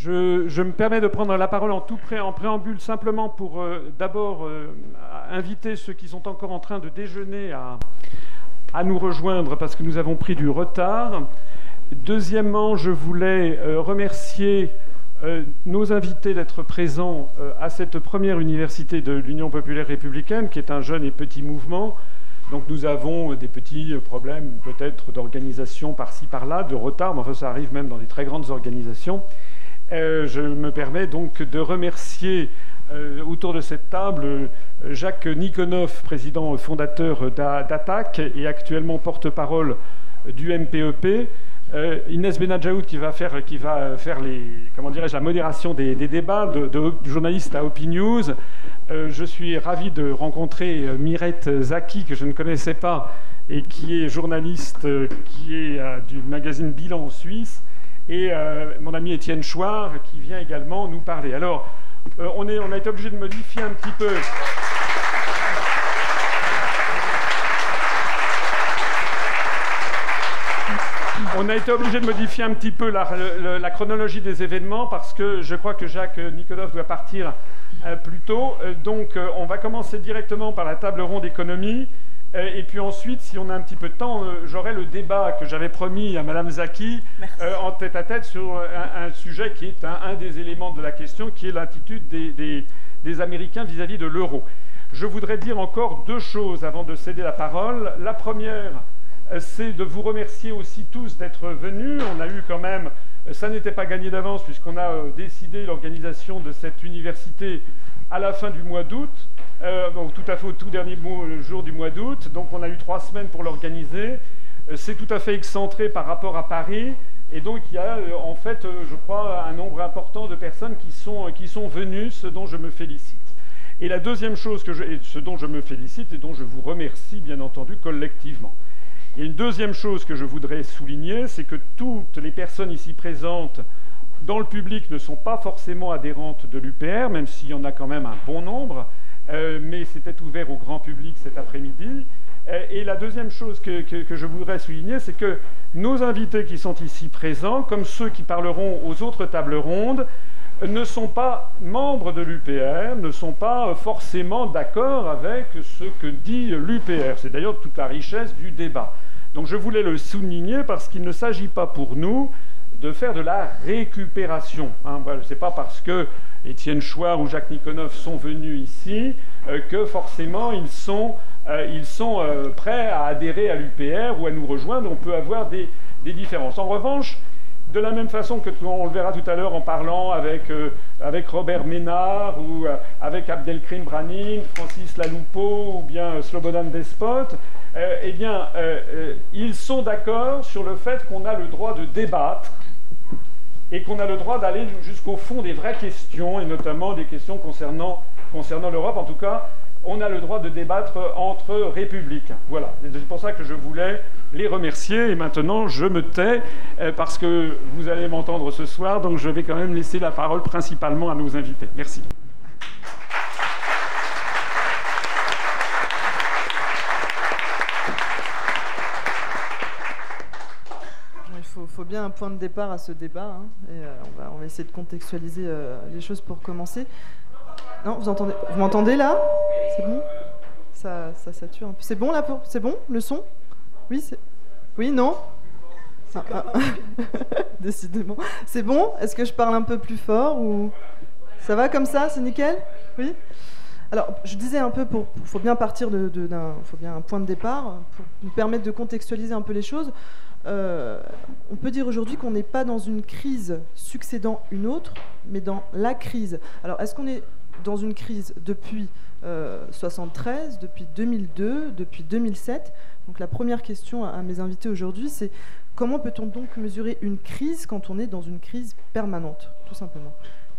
Je me permets de prendre la parole en préambule, simplement pour d'abord inviter ceux qui sont encore en train de déjeuner à nous rejoindre parce que nous avons pris du retard. Deuxièmement, je voulais remercier nos invités d'être présents à cette première université de l'Union populaire républicaine, qui est un jeune et petit mouvement. Donc nous avons des petits problèmes peut-être d'organisation par-ci par-là, de retard, mais enfin ça arrive même dans des très grandes organisations. Je me permets donc de remercier autour de cette table Jacques Nikonov, président fondateur d'Attac et actuellement porte-parole du MPEP, Inès Benadjaoud qui va faire la modération des débats de journalistes à Opi News. Je suis ravi de rencontrer Mirette Zaki, que je ne connaissais pas, et qui est journaliste du magazine Bilan en Suisse, et mon ami Étienne Chouard, qui vient également nous parler. Alors, on a été obligé de modifier un petit peu... On a été obligé de modifier un petit peu la chronologie des événements parce que je crois que Jacques Nikonov doit partir plus tôt. Donc on va commencer directement par la table ronde économie. Et puis ensuite, si on a un petit peu de temps, j'aurai le débat que j'avais promis à Madame Zaki en tête-à-tête sur un sujet qui est un des éléments de la question, qui est l'attitude des Américains vis-à-vis de l'euro. Je voudrais dire encore deux choses avant de céder la parole. La première, c'est de vous remercier aussi tous d'être venus. On a eu quand même, ça n'était pas gagné d'avance puisqu'on a décidé l'organisation de cette université à la fin du mois d'août, donc tout à fait au tout dernier jour du mois d'août. Donc on a eu 3 semaines pour l'organiser. C'est tout à fait excentré par rapport à Paris. Et donc il y a en fait, je crois, un nombre important de personnes qui sont venues, ce dont je me félicite. Et la deuxième chose ce dont je me félicite et dont je vous remercie bien entendu collectivement. Il y a une deuxième chose que je voudrais souligner, c'est que toutes les personnes ici présentes dans le public ne sont pas forcément adhérentes de l'UPR, même s'il y en a quand même un bon nombre, mais c'était ouvert au grand public cet après-midi. Et la deuxième chose que je voudrais souligner, c'est que nos invités qui sont ici présents, comme ceux qui parleront aux autres tables rondes, ne sont pas membres de l'UPR, ne sont pas forcément d'accord avec ce que dit l'UPR. C'est d'ailleurs toute la richesse du débat. Donc je voulais le souligner parce qu'il ne s'agit pas pour nous de faire de la récupération. Voilà, ce n'est pas parce que Étienne Chouard ou Jacques Nikonov sont venus ici que forcément ils sont prêts à adhérer à l'UPR ou à nous rejoindre. On peut avoir des différences. En revanche, de la même façon que on le verra tout à l'heure en parlant avec Robert Ménard ou avec Abdelkrim Branin, Francis Laloupeau ou bien Slobodan Despot, ils sont d'accord sur le fait qu'on a le droit de débattre et qu'on a le droit d'aller jusqu'au fond des vraies questions, et notamment des questions concernant l'Europe. En tout cas, on a le droit de débattre entre républicains. Voilà, c'est pour ça que je voulais les remercier. Et maintenant, je me tais parce que vous allez m'entendre ce soir, donc je vais quand même laisser la parole principalement à nos invités. Merci. Il faut bien un point de départ à ce débat, hein, et on va essayer de contextualiser les choses pour commencer. Non, vous m'entendez là? C'est bon? Ça sature un peu. C'est bon là? C'est bon le son? Oui, non? Décidément. C'est bon? Est-ce que je parle un peu plus fort ou ça va comme ça? C'est nickel? Oui? Alors, je disais un peu, faut bien partir faut bien un point de départ pour nous permettre de contextualiser un peu les choses. On peut dire aujourd'hui qu'on n'est pas dans une crise succédant une autre, mais dans la crise. Alors, est-ce qu'on est dans une crise depuis 1973, depuis 2002, depuis 2007? Donc la première question à mes invités aujourd'hui, c'est comment peut-on donc mesurer une crise quand on est dans une crise permanente, tout simplement?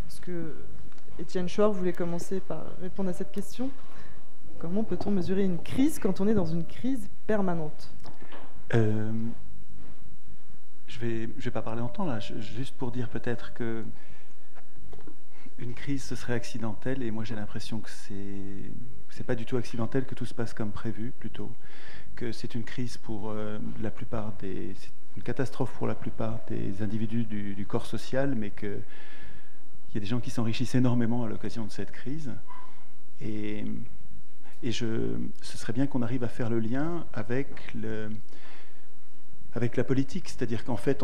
Est-ce que Étienne Chouard voulait commencer par répondre à cette question? Comment peut-on mesurer une crise quand on est dans une crise permanente? Je vais pas parler longtemps là, juste pour dire peut-être que une crise ce serait accidentel, et moi j'ai l'impression que c'est pas du tout accidentel, que tout se passe comme prévu, plutôt que c'est une crise pour la plupart c'est une catastrophe pour la plupart des individus du corps social, mais que y a des gens qui s'enrichissent énormément à l'occasion de cette crise. Et ce serait bien qu'on arrive à faire le lien avec la politique. C'est-à-dire qu'en fait,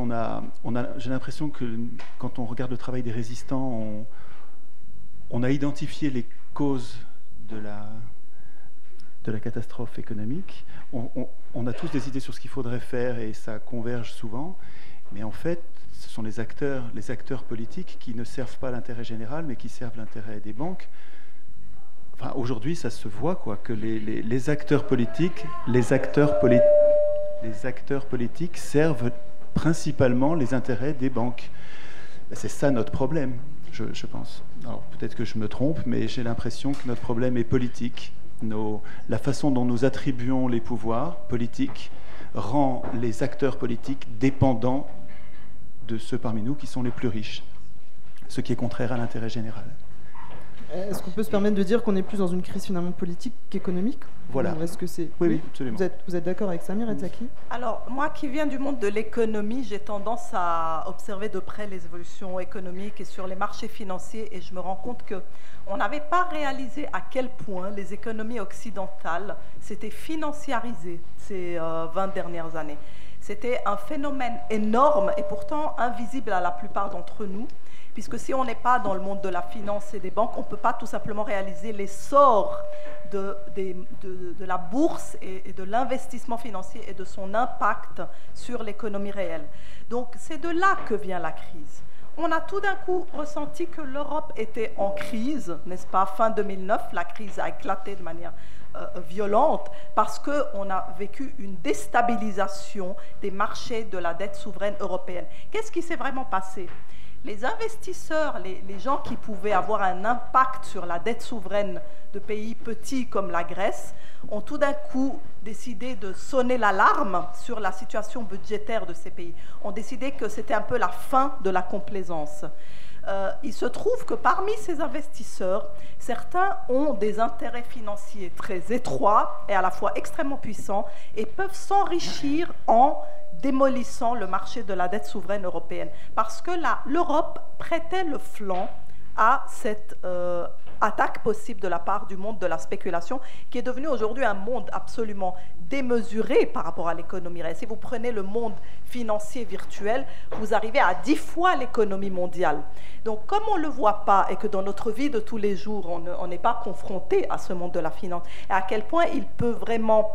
j'ai l'impression que quand on regarde le travail des résistants, on a identifié les causes de la catastrophe économique. On a tous des idées sur ce qu'il faudrait faire et ça converge souvent. Mais en fait, ce sont les acteurs politiques qui ne servent pas l'intérêt général, mais qui servent l'intérêt des banques. Enfin, aujourd'hui, ça se voit, quoi, que les acteurs politiques servent principalement les intérêts des banques. C'est ça notre problème, je pense. Alors, peut-être que je me trompe, mais j'ai l'impression que notre problème est politique. La façon dont nous attribuons les pouvoirs politiques rend les acteurs politiques dépendants de ceux parmi nous qui sont les plus riches, ce qui est contraire à l'intérêt général. Est-ce qu'on peut se permettre de dire qu'on est plus dans une crise finalement politique qu'économique? Voilà. Est-ce que c'est... Oui, absolument. Vous êtes d'accord avec Samir Etzaki? Alors, moi qui viens du monde de l'économie, j'ai tendance à observer de près les évolutions économiques et sur les marchés financiers, et je me rends compte qu'on n'avait pas réalisé à quel point les économies occidentales s'étaient financiarisées ces 20 dernières années. C'était un phénomène énorme et pourtant invisible à la plupart d'entre nous, puisque si on n'est pas dans le monde de la finance et des banques, on ne peut pas tout simplement réaliser l'essor de la bourse et de l'investissement financier et de son impact sur l'économie réelle. Donc c'est de là que vient la crise. On a tout d'un coup ressenti que l'Europe était en crise, n'est-ce pas? Fin 2009, la crise a éclaté de manière violente parce qu'on a vécu une déstabilisation des marchés de la dette souveraine européenne. Qu'est-ce qui s'est vraiment passé? Les investisseurs, les gens qui pouvaient avoir un impact sur la dette souveraine de pays petits comme la Grèce, ont tout d'un coup décidé de sonner l'alarme sur la situation budgétaire de ces pays. Ont décidé que c'était un peu la fin de la complaisance. Il se trouve que parmi ces investisseurs, certains ont des intérêts financiers très étroits et à la fois extrêmement puissants et peuvent s'enrichir en démolissant le marché de la dette souveraine européenne. Parce que l'Europe prêtait le flanc à cette attaque possible de la part du monde de la spéculation, qui est devenu aujourd'hui un monde absolument démesuré par rapport à l'économie réelle. Si vous prenez le monde financier virtuel, vous arrivez à 10 fois l'économie mondiale. Donc, comme on ne le voit pas et que dans notre vie de tous les jours, on n'est pas confronté à ce monde de la finance, et à quel point il peut vraiment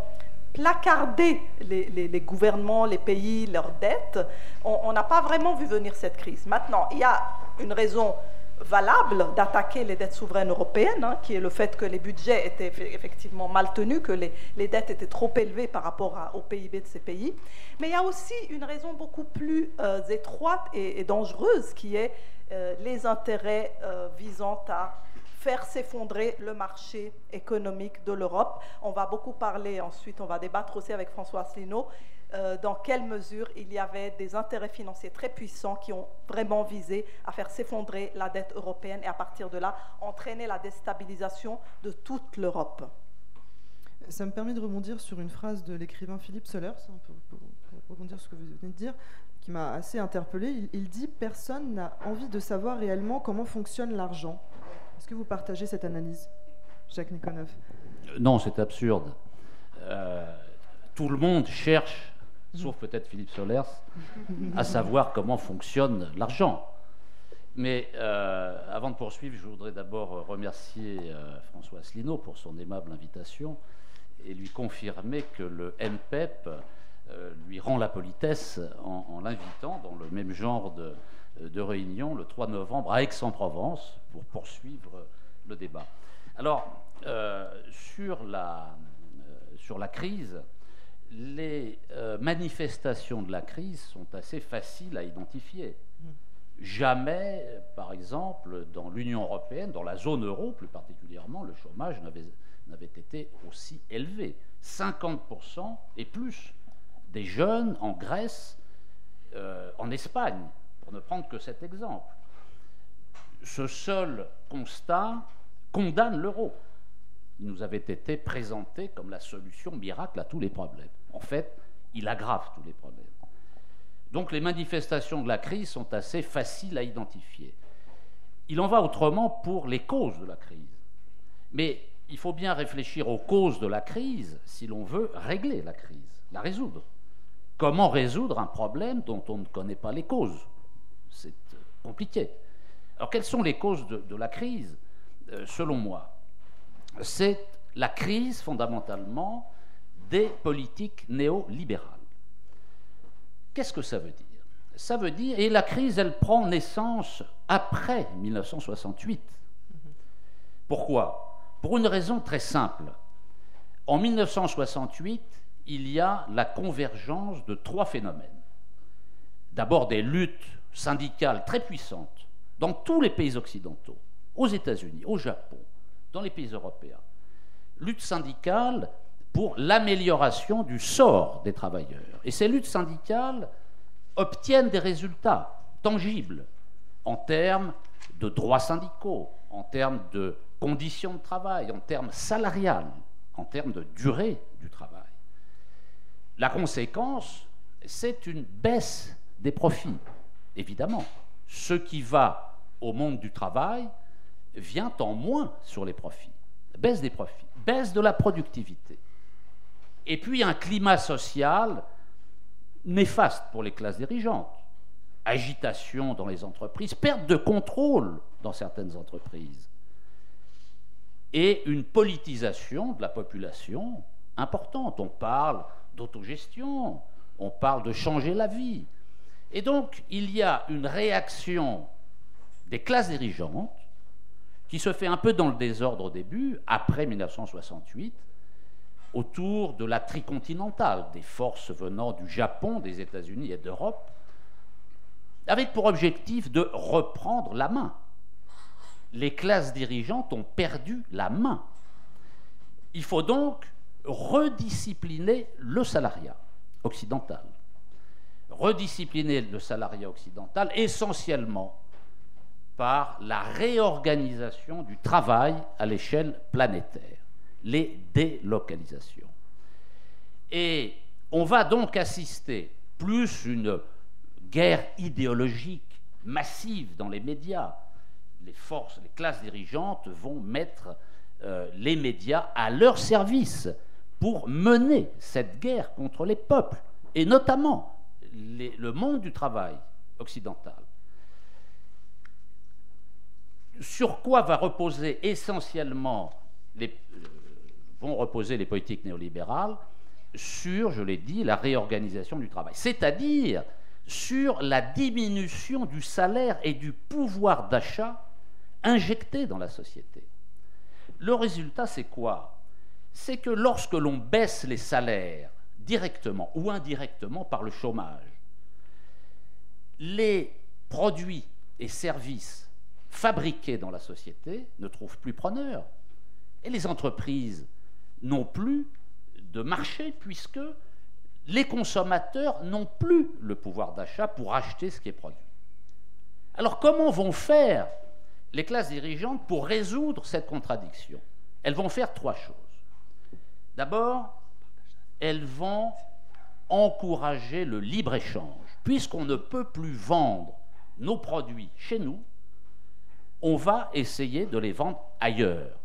placarder les gouvernements, les pays, leurs dettes, on n'a pas vraiment vu venir cette crise. Maintenant, il y a une raison valable d'attaquer les dettes souveraines européennes, qui est le fait que les budgets étaient effectivement mal tenus, que les dettes étaient trop élevées par rapport au PIB de ces pays. Mais il y a aussi une raison beaucoup plus étroite et dangereuse, qui est les intérêts visant à faire s'effondrer le marché économique de l'Europe. On va beaucoup parler ensuite, on va débattre aussi avec François Asselineau, dans quelle mesure il y avait des intérêts financiers très puissants qui ont vraiment visé à faire s'effondrer la dette européenne et à partir de là, entraîner la déstabilisation de toute l'Europe. Ça me permet de rebondir sur une phrase de l'écrivain Philippe Sollers, pour rebondir sur ce que vous venez de dire, qui m'a assez interpellée. Il dit « Personne n'a envie de savoir réellement comment fonctionne l'argent ». Est-ce que vous partagez cette analyse, Jacques Nikonov? Non, c'est absurde. Tout le monde cherche, sauf peut-être Philippe Sollers, à savoir comment fonctionne l'argent. Mais avant de poursuivre, je voudrais d'abord remercier François Asselineau pour son aimable invitation et lui confirmer que le NPEP lui rend la politesse en l'invitant dans le même genre de réunion le 3 novembre à Aix-en-Provence pour poursuivre le débat. Alors, sur la crise, les manifestations de la crise sont assez faciles à identifier. Jamais, par exemple, dans l'Union européenne, dans la zone euro plus particulièrement, le chômage n'avait été aussi élevé. 50% et plus des jeunes en Grèce, en Espagne, pour ne prendre que cet exemple. Ce seul constat condamne l'euro. Il nous avait été présenté comme la solution miracle à tous les problèmes. En fait, il aggrave tous les problèmes. Donc les manifestations de la crise sont assez faciles à identifier. il en va autrement pour les causes de la crise. Mais il faut bien réfléchir aux causes de la crise si l'on veut régler la crise, la résoudre. Comment résoudre un problème dont on ne connaît pas les causes? C'est compliqué. Alors, quelles sont les causes de la crise? Selon moi, c'est la crise, fondamentalement, des politiques néolibérales. Qu'est-ce que ça veut dire? Ça veut dire, et la crise, elle prend naissance après 1968. Pourquoi? Pour une raison très simple. En 1968, il y a la convergence de trois phénomènes. D'abord des luttes syndicales très puissantes dans tous les pays occidentaux, aux États-Unis, au Japon, dans les pays européens. Lutte syndicale pour l'amélioration du sort des travailleurs. Et ces luttes syndicales obtiennent des résultats tangibles en termes de droits syndicaux, en termes de conditions de travail, en termes salariales, en termes de durée du travail. La conséquence, c'est une baisse des profits, évidemment. Ce qui va au monde du travail vient en moins sur les profits. Baisse des profits, baisse de la productivité. Et puis un climat social néfaste pour les classes dirigeantes. Agitation dans les entreprises, perte de contrôle dans certaines entreprises. Et une politisation de la population importante. On parle d'autogestion, on parle de changer la vie. Et donc, il y a une réaction des classes dirigeantes qui se fait un peu dans le désordre au début, après 1968, autour de la tricontinentale, des forces venant du Japon, des États-Unis et d'Europe, avec pour objectif de reprendre la main. Les classes dirigeantes ont perdu la main. Il faut donc rediscipliner le salariat occidental. Rediscipliner le salariat occidental essentiellement par la réorganisation du travail à l'échelle planétaire, les délocalisations. Et on va donc assister plus une guerre idéologique massive dans les médias. Les forces, les classes dirigeantes vont mettre les médias à leur service pour mener cette guerre contre les peuples, et notamment le monde du travail occidental. Sur quoi va reposer essentiellement vont reposer les politiques néolibérales? Sur, je l'ai dit, la réorganisation du travail, c'est-à-dire sur la diminution du salaire et du pouvoir d'achat injecté dans la société. Le résultat, c'est quoi? C'est que lorsque l'on baisse les salaires directement ou indirectement par le chômage, les produits et services fabriqués dans la société ne trouvent plus preneur. Et les entreprises n'ont plus de marché puisque les consommateurs n'ont plus le pouvoir d'achat pour acheter ce qui est produit. Alors comment vont faire les classes dirigeantes pour résoudre cette contradiction? Elles vont faire trois choses. D'abord, elles vont encourager le libre-échange. Puisqu'on ne peut plus vendre nos produits chez nous, on va essayer de les vendre ailleurs.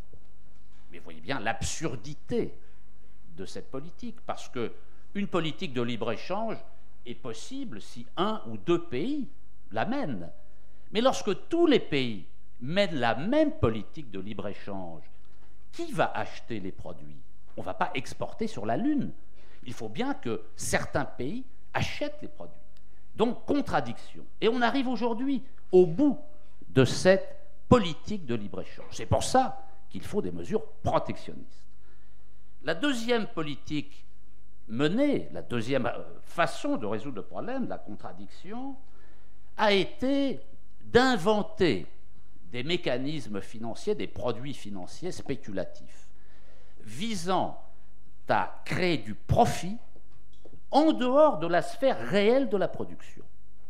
Mais vous voyez bien l'absurdité de cette politique, parce qu'une politique de libre-échange est possible si un ou deux pays la mènent. Mais lorsque tous les pays mènent la même politique de libre-échange, qui va acheter les produits? On ne va pas exporter sur la Lune. Il faut bien que certains pays achètent les produits. Donc, contradiction. Et on arrive aujourd'hui au bout de cette politique de libre-échange. C'est pour ça qu'il faut des mesures protectionnistes. La deuxième politique menée, la deuxième façon de résoudre le problème, la contradiction, a été d'inventer des mécanismes financiers, des produits financiers spéculatifs, visant à créer du profit en dehors de la sphère réelle de la production.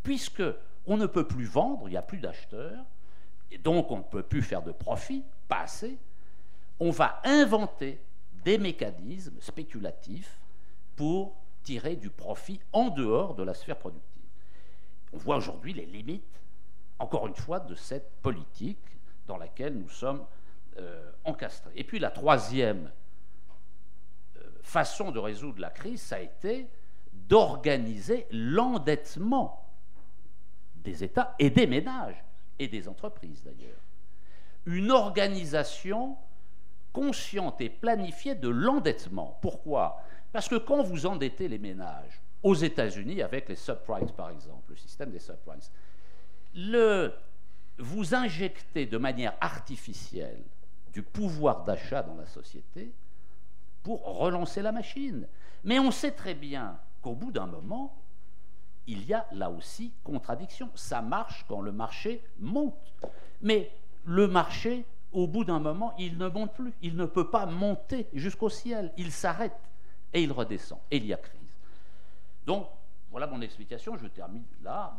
Puisque on ne peut plus vendre, il n'y a plus d'acheteurs, et donc on ne peut plus faire de profit, pas assez, on va inventer des mécanismes spéculatifs pour tirer du profit en dehors de la sphère productive. On voit aujourd'hui les limites encore une fois, de cette politique dans laquelle nous sommes encastrés. Et puis la troisième façon de résoudre la crise, ça a été d'organiser l'endettement des États et des ménages, et des entreprises d'ailleurs. Une organisation consciente et planifiée de l'endettement. Pourquoi? Parce que quand vous endettez les ménages, aux États-Unis, avec les subprimes par exemple, le système des subprimes, vous injectez de manière artificielle du pouvoir d'achat dans la société pour relancer la machine. Mais on sait très bien qu'au bout d'un moment, il y a là aussi contradiction. Ça marche quand le marché monte. Mais le marché, au bout d'un moment, il ne monte plus. Il ne peut pas monter jusqu'au ciel. Il s'arrête et il redescend. Et il y a crise. Donc, voilà mon explication. Je termine là.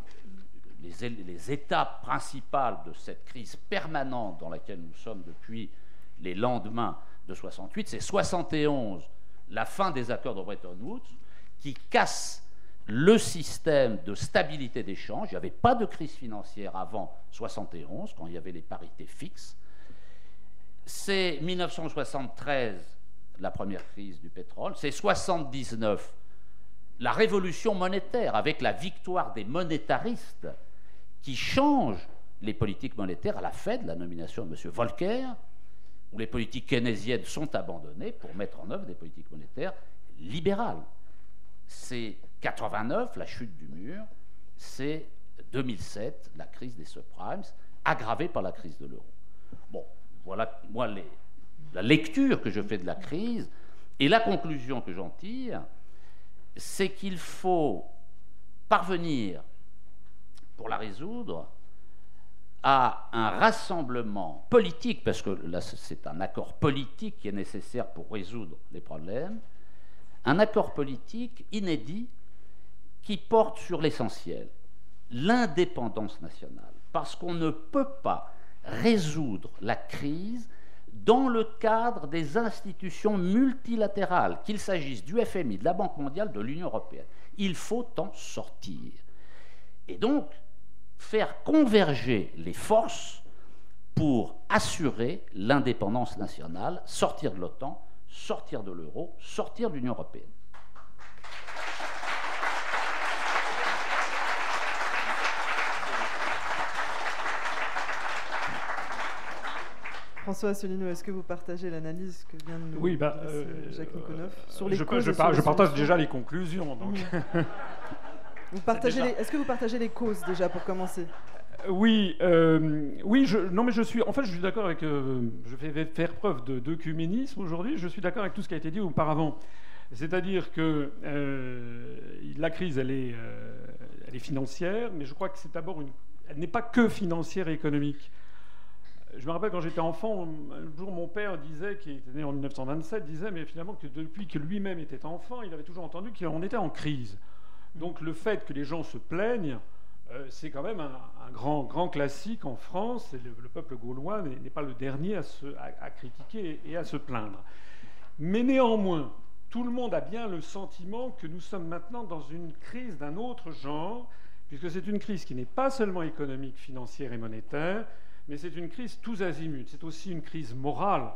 Les étapes principales de cette crise permanente dans laquelle nous sommes depuis les lendemains de 68, c'est 71, la fin des accords de Bretton Woods, qui casse le système de stabilité d'échange. Il n'y avait pas de crise financière avant 71, quand il y avait les parités fixes. C'est 1973, la première crise du pétrole. C'est 79, la révolution monétaire, avec la victoire des monétaristes qui changent les politiques monétaires à la Fed, la nomination de M. Volcker, où les politiques keynésiennes sont abandonnées pour mettre en œuvre des politiques monétaires libérales. C'est 89, la chute du mur, c'est 2007, la crise des subprimes, aggravée par la crise de l'euro. Bon, voilà moi la lecture que je fais de la crise, et la conclusion que j'en tire, c'est qu'il faut parvenir, pour la résoudre, à un rassemblement politique, parce que là c'est un accord politique qui est nécessaire pour résoudre les problèmes, un accord politique inédit qui porte sur l'essentiel, l'indépendance nationale, parce qu'on ne peut pas résoudre la crise dans le cadre des institutions multilatérales, qu'il s'agisse du FMI, de la Banque mondiale, de l'Union européenne. Il faut en sortir. Et donc, faire converger les forces pour assurer l'indépendance nationale, sortir de l'OTAN, sortir de l'euro, sortir de l'Union européenne. François Asselineau, est-ce que vous partagez l'analyse que vient de nous Jacques Nikonoff sur les causes je partage déjà les conclusions. Donc. Est-ce que vous partagez les causes déjà pour commencer? Oui, je suis d'accord avec. Je vais faire preuve d'œcuménisme aujourd'hui. Je suis d'accord avec tout ce qui a été dit auparavant. C'est-à-dire que la crise, elle est financière, mais je crois que c'est d'abord elle n'est pas que financière et économique. Je me rappelle quand j'étais enfant, un jour mon père disait, qui était né en 1927, disait, mais finalement que depuis que lui-même était enfant, il avait toujours entendu qu'on était en crise. Donc le fait que les gens se plaignent, c'est quand même un grand classique en France. Et le peuple gaulois n'est pas le dernier à critiquer et à se plaindre. Mais néanmoins, tout le monde a bien le sentiment que nous sommes maintenant dans une crise d'un autre genre, puisque c'est une crise qui n'est pas seulement économique, financière et monétaire, mais c'est une crise tous azimuts. C'est aussi une crise morale.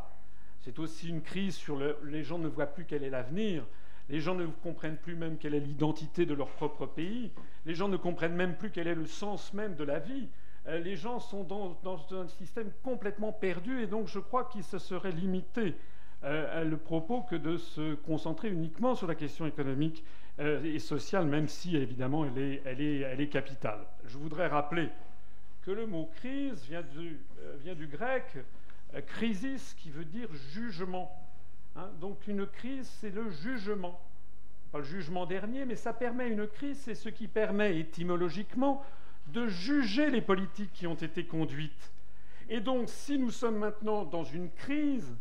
C'est aussi une crise sur les gens ne voient plus quel est l'avenir. Les gens ne comprennent plus même quelle est l'identité de leur propre pays. Les gens ne comprennent même plus quel est le sens même de la vie. Les gens sont dans un système complètement perdu, et donc je crois qu'il se serait limité le propos que de se concentrer uniquement sur la question économique et sociale, même si évidemment elle est capitale. Je voudrais rappeler que le mot crise vient du grec krisis, qui veut dire jugement. Donc une crise, c'est le jugement. Pas le jugement dernier, mais ça permet, une crise, c'est ce qui permet étymologiquement de juger les politiques qui ont été conduites. Et donc, si nous sommes maintenant dans une crise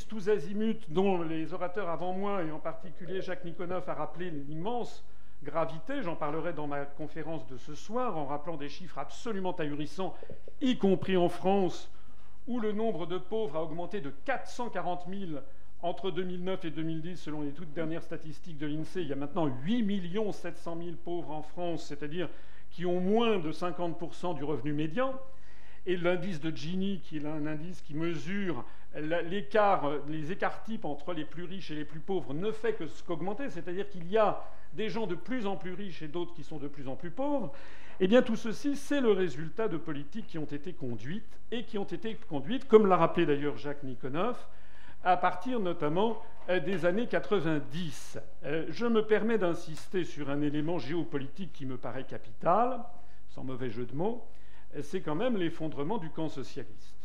tous azimuts, dont les orateurs avant moi, et en particulier Jacques Nikonoff, a rappelé l'immense gravité, j'en parlerai dans ma conférence de ce soir, en rappelant des chiffres absolument ahurissants, y compris en France, où le nombre de pauvres a augmenté de 440 000 entre 2009 et 2010, selon les toutes dernières statistiques de l'INSEE. Il y a maintenant 8 700 000 pauvres en France, c'est-à-dire qui ont moins de 50% du revenu médian. Et l'indice de Gini, qui est un indice qui mesure les écarts types entre les plus riches et les plus pauvres, ne fait qu'augmenter, c'est-à-dire qu'il y a des gens de plus en plus riches et d'autres qui sont de plus en plus pauvres. Eh bien, tout ceci, c'est le résultat de politiques qui ont été conduites, et qui ont été conduites, comme l'a rappelé d'ailleurs Jacques Nikonov, à partir notamment des années 90. Je me permets d'insister sur un élément géopolitique qui me paraît capital, sans mauvais jeu de mots, c'est quand même l'effondrement du camp socialiste.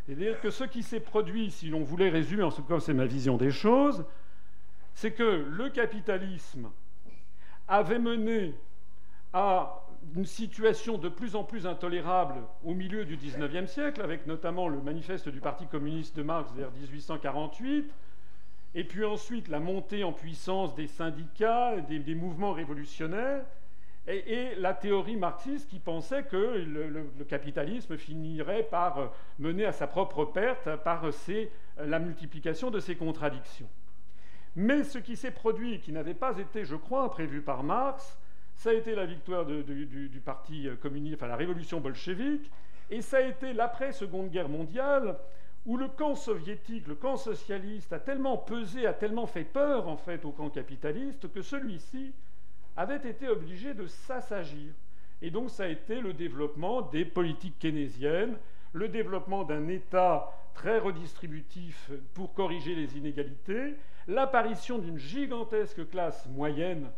C'est-à-dire que ce qui s'est produit, si l'on voulait résumer, en tout cas c'est ma vision des choses, c'est que le capitalisme avait mené à une situation de plus en plus intolérable au milieu du XIXe siècle, avec notamment le manifeste du Parti communiste de Marx vers 1848, et puis ensuite la montée en puissance des syndicats, des mouvements révolutionnaires, et la théorie marxiste qui pensait que le capitalisme finirait par mener à sa propre perte par la multiplication de ses contradictions. Mais ce qui s'est produit et qui n'avait pas été, je crois, prévu par Marx, ça a été la victoire du Parti communiste, enfin la révolution bolchevique, et ça a été l'après-Seconde Guerre mondiale, où le camp soviétique, le camp socialiste, a tellement pesé, a tellement fait peur, en fait, au camp capitaliste, que celui-ci avait été obligé de s'assagir. Et donc ça a été le développement des politiques keynésiennes, le développement d'un État très redistributif pour corriger les inégalités, l'apparition d'une gigantesque classe moyenne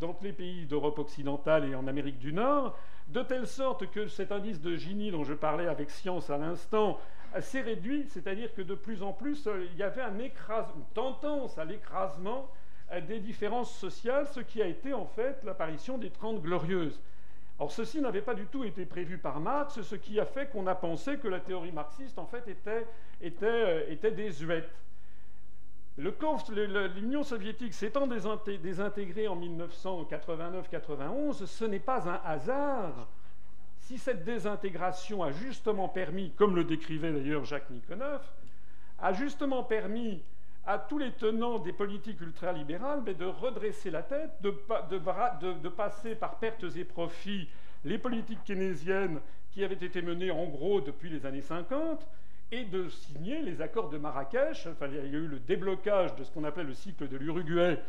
dans les pays d'Europe occidentale et en Amérique du Nord, de telle sorte que cet indice de Gini dont je parlais avec Science à l'instant s'est réduit, c'est-à-dire que de plus en plus, il y avait une tendance à l'écrasement des différences sociales, ce qui a été en fait l'apparition des 30 Glorieuses. Or, ceci n'avait pas du tout été prévu par Marx, ce qui a fait qu'on a pensé que la théorie marxiste en fait était désuète. L'Union soviétique s'étant désintégrée en 1989-91, ce n'est pas un hasard si cette désintégration a justement permis, comme le décrivait d'ailleurs Jacques Nikonov, a justement permis à tous les tenants des politiques ultralibérales de redresser la tête, de passer par pertes et profits les politiques keynésiennes qui avaient été menées en gros depuis les années 50, et de signer les accords de Marrakech. Enfin, il y a eu le déblocage de ce qu'on appelait le cycle de l'Uruguay,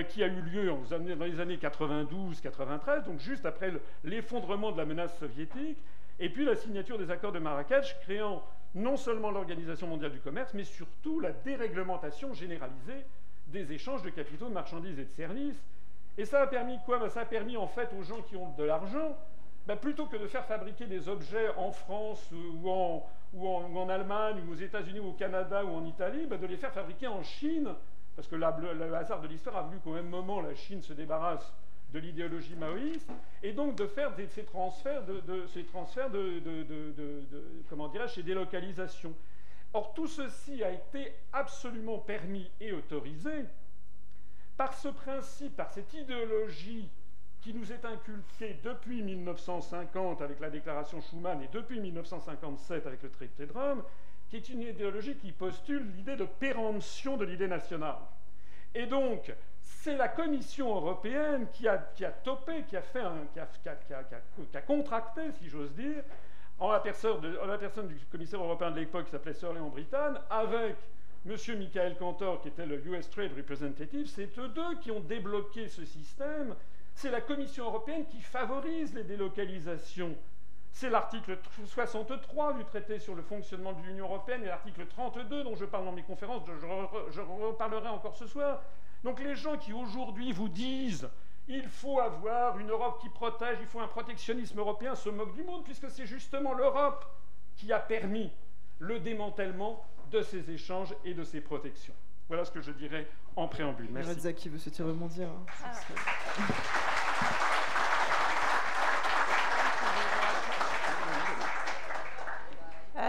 qui a eu lieu dans les années 92-93, donc juste après l'effondrement de la menace soviétique, et puis la signature des accords de Marrakech, créant non seulement l'Organisation mondiale du commerce, mais surtout la déréglementation généralisée des échanges de capitaux, de marchandises et de services. Et ça a permis quoi ? Ça a permis en fait aux gens qui ont de l'argent, plutôt que de faire fabriquer des objets en France ou en Allemagne ou aux États-Unis ou au Canada ou en Italie, de les faire fabriquer en Chine, parce que le hasard de l'histoire a voulu qu'au même moment la Chine se débarrasse de l'idéologie maoïste, et donc de faire ces transferts comment dirais-je, ces délocalisations. Or, tout ceci a été absolument permis et autorisé par ce principe, par cette idéologie qui nous est inculquée depuis 1950 avec la déclaration Schuman et depuis 1957 avec le traité de Rome, qui est une idéologie qui postule l'idée de péremption de l'idée nationale. Et donc, c'est la Commission européenne qui a topé, qui a contracté, si j'ose dire, en la personne du commissaire européen de l'époque qui s'appelait Sir Léon Brittan, avec M. Michael Cantor, qui était le US Trade Representative. C'est eux deux qui ont débloqué ce système. C'est la Commission européenne qui favorise les délocalisations. C'est l'article 63 du traité sur le fonctionnement de l'Union européenne et l'article 32 dont je parle dans mes conférences, je reparlerai encore ce soir. Donc les gens qui aujourd'hui vous disent il faut avoir une Europe qui protège, il faut un protectionnisme européen, se moquent du monde, puisque c'est justement l'Europe qui a permis le démantèlement de ces échanges et de ces protections. Voilà ce que je dirais en préambule. Merci. Reza qui veut se rebondir.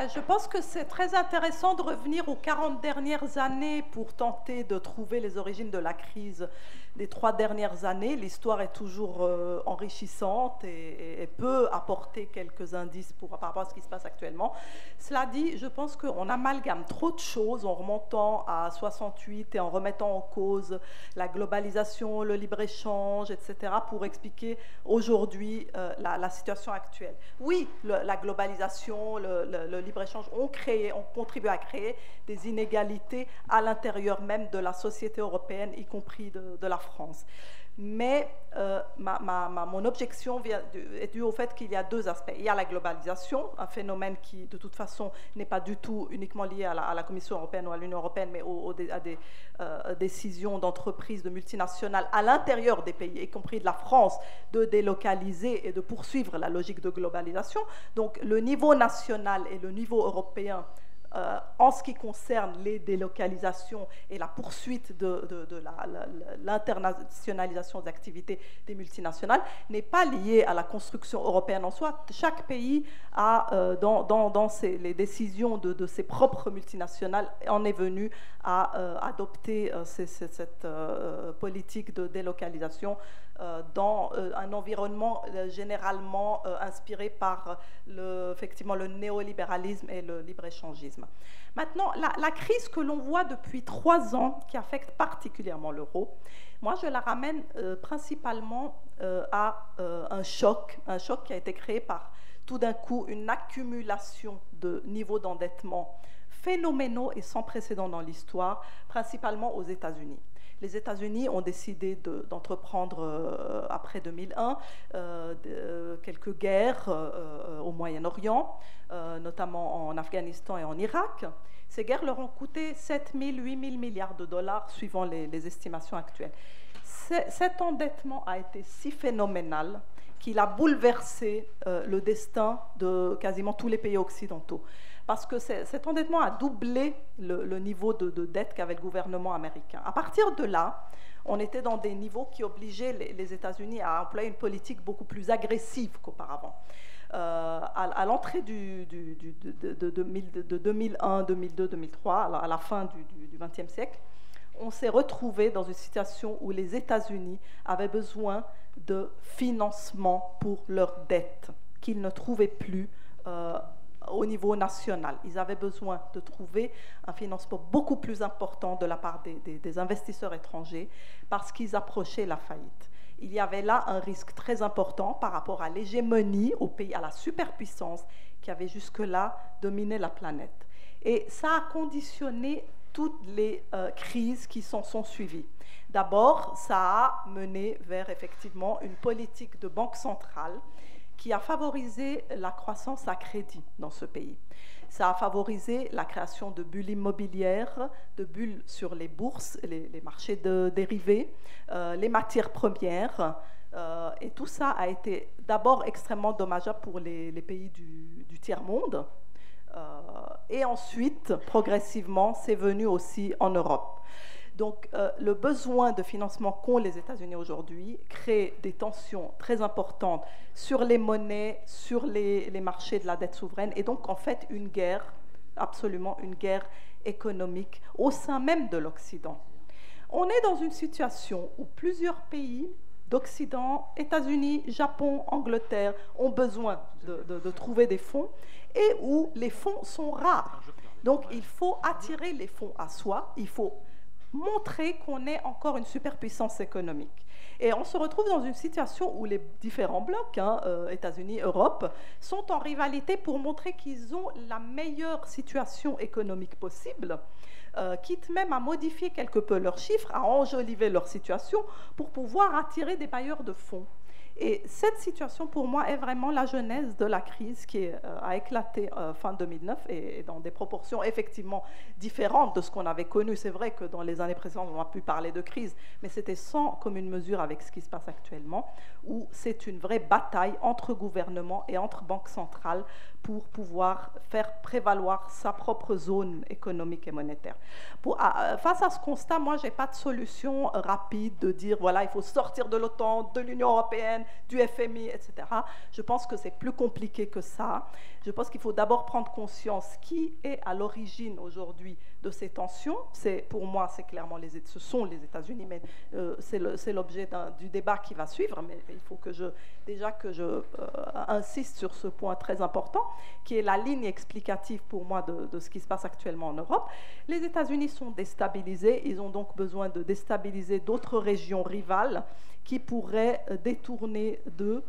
Je pense que c'est très intéressant de revenir aux 40 dernières années pour tenter de trouver les origines de la crise des 3 dernières années. L'histoire est toujours enrichissante et peut apporter quelques indices par rapport à ce qui se passe actuellement. Cela dit, je pense qu'on amalgame trop de choses en remontant à 68 et en remettant en cause la globalisation, le libre-échange, etc., pour expliquer aujourd'hui la situation actuelle. Oui, la globalisation, le libre-échange ont contribué à créer des inégalités à l'intérieur même de la société européenne, y compris de la France. Mais mon objection est due au fait qu'il y a 2 aspects. Il y a la globalisation, un phénomène qui, de toute façon, n'est pas du tout uniquement lié à la Commission européenne ou à l'Union européenne, mais à des décisions d'entreprises, de multinationales à l'intérieur des pays, y compris de la France, de délocaliser et de poursuivre la logique de globalisation. Donc, le niveau national et le niveau européen, en ce qui concerne les délocalisations et la poursuite de l'internationalisation des activités des multinationales, n'est pas lié à la construction européenne en soi. Chaque pays a, dans les décisions de ses propres multinationales, en est venu à adopter cette politique de délocalisation dans un environnement généralement inspiré par effectivement le néolibéralisme et le libre-échangisme. Maintenant, la crise que l'on voit depuis 3 ans, qui affecte particulièrement l'euro, moi je la ramène principalement à un choc qui a été créé par tout d'un coup une accumulation de niveaux d'endettement phénoménaux et sans précédent dans l'histoire, principalement aux États-Unis. Les États-Unis ont décidé d'entreprendre, après 2001, quelques guerres au Moyen-Orient, notamment en Afghanistan et en Irak. Ces guerres leur ont coûté 7 000, 8 000 milliards de dollars, suivant les estimations actuelles. Cet endettement a été si phénoménal qu'il a bouleversé le destin de quasiment tous les pays occidentaux. Parce que cet endettement a doublé le niveau de dette qu'avait le gouvernement américain. À partir de là, on était dans des niveaux qui obligeaient les États-Unis à employer une politique beaucoup plus agressive qu'auparavant. À l'entrée de 2001, 2002, 2003, à la fin du XXe siècle, on s'est retrouvé dans une situation où les États-Unis avaient besoin de financement pour leurs dettes, qu'ils ne trouvaient plus au niveau national. Ils avaient besoin de trouver un financement beaucoup plus important de la part des investisseurs étrangers parce qu'ils approchaient la faillite. Il y avait là un risque très important par rapport à l'hégémonie au pays, à la superpuissance qui avait jusque-là dominé la planète. Et ça a conditionné toutes les crises qui s'en sont suivies. D'abord, ça a mené vers effectivement une politique de banque centrale qui a favorisé la croissance à crédit dans ce pays. Ça a favorisé la création de bulles immobilières, de bulles sur les bourses, les marchés de dérivés, les matières premières. Et tout ça a été d'abord extrêmement dommageable pour les pays du tiers-monde. Et ensuite, progressivement, c'est venu aussi en Europe. Donc, le besoin de financement qu'ont les États-Unis aujourd'hui crée des tensions très importantes sur les monnaies, sur les marchés de la dette souveraine, et donc, en fait, une guerre, absolument une guerre économique au sein même de l'Occident. On est dans une situation où plusieurs pays d'Occident, États-Unis, Japon, Angleterre, ont besoin de trouver des fonds, et où les fonds sont rares. Donc, il faut attirer les fonds à soi, il faut montrer qu'on est encore une superpuissance économique. Et on se retrouve dans une situation où les différents blocs, États-Unis, Europe, sont en rivalité pour montrer qu'ils ont la meilleure situation économique possible, quitte même à modifier quelque peu leurs chiffres, à enjoliver leur situation pour pouvoir attirer des bailleurs de fonds. Et cette situation, pour moi, est vraiment la genèse de la crise qui a éclaté fin 2009 et dans des proportions effectivement différentes de ce qu'on avait connu. C'est vrai que dans les années précédentes, on a pu parler de crise, mais c'était sans commune mesure avec ce qui se passe actuellement, où c'est une vraie bataille entre gouvernements et entre banques centrales pour pouvoir faire prévaloir sa propre zone économique et monétaire. Face à ce constat, moi, je n'ai pas de solution rapide de dire, voilà, il faut sortir de l'OTAN, de l'Union européenne, européenne, du FMI, etc. Je pense que c'est plus compliqué que ça. Je pense qu'il faut d'abord prendre conscience qui est à l'origine aujourd'hui de ces tensions. Pour moi, c'est clairement ce sont les États-Unis, mais c'est l'objet du débat qui va suivre. Mais il faut que je insiste sur ce point très important, qui est la ligne explicative pour moi de ce qui se passe actuellement en Europe. Les États-Unis sont déstabilisés, ils ont donc besoin de déstabiliser d'autres régions rivales qui pourraient détourner d'eux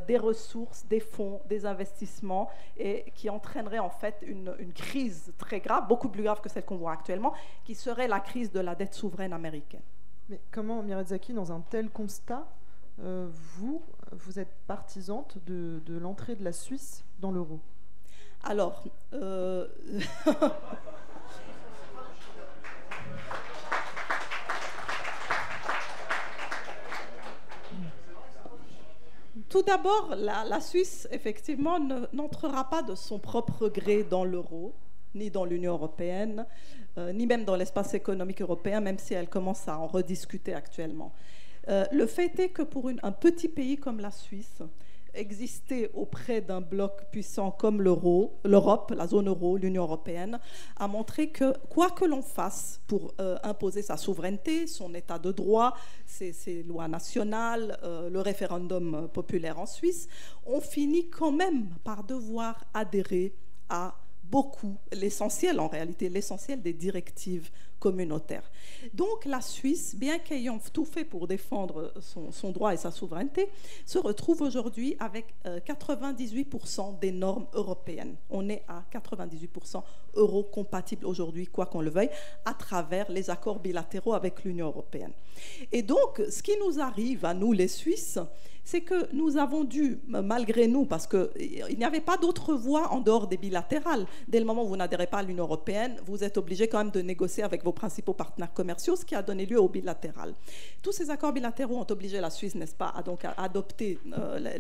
des ressources, des fonds, des investissements, et qui entraîneraient en fait une crise très grave, beaucoup plus grave que celle qu'on voit actuellement, qui serait la crise de la dette souveraine américaine. Mais comment, Mirezzaki, dans un tel constat, vous êtes partisante de l'entrée de la Suisse dans l'euro? Alors, tout d'abord, la Suisse, effectivement, n'entrera pas de son propre gré dans l'euro, ni dans l'Union européenne, ni même dans l'espace économique européen, même si elle commence à en rediscuter actuellement. Le fait est que pour un petit pays comme la Suisse, exister auprès d'un bloc puissant comme l'Europe, la zone euro, l'Union européenne, a montré que quoi que l'on fasse pour imposer sa souveraineté, son état de droit, ses lois nationales, le référendum populaire en Suisse, on finit quand même par devoir adhérer à beaucoup, l'essentiel en réalité, l'essentiel des directives communautaires. Donc la Suisse, bien qu'ayant tout fait pour défendre son droit et sa souveraineté, se retrouve aujourd'hui avec 98% des normes européennes. On est à 98% euro-compatible aujourd'hui, quoi qu'on le veuille, à travers les accords bilatéraux avec l'Union européenne. Et donc, ce qui nous arrive à nous, les Suisses, c'est que nous avons dû, malgré nous, parce qu'il n'y avait pas d'autre voie en dehors des bilatérales. Dès le moment où vous n'adhérez pas à l'Union européenne, vous êtes obligé quand même de négocier avec vos principaux partenaires commerciaux, ce qui a donné lieu au bilatéral. Tous ces accords bilatéraux ont obligé la Suisse, n'est-ce pas, à adopter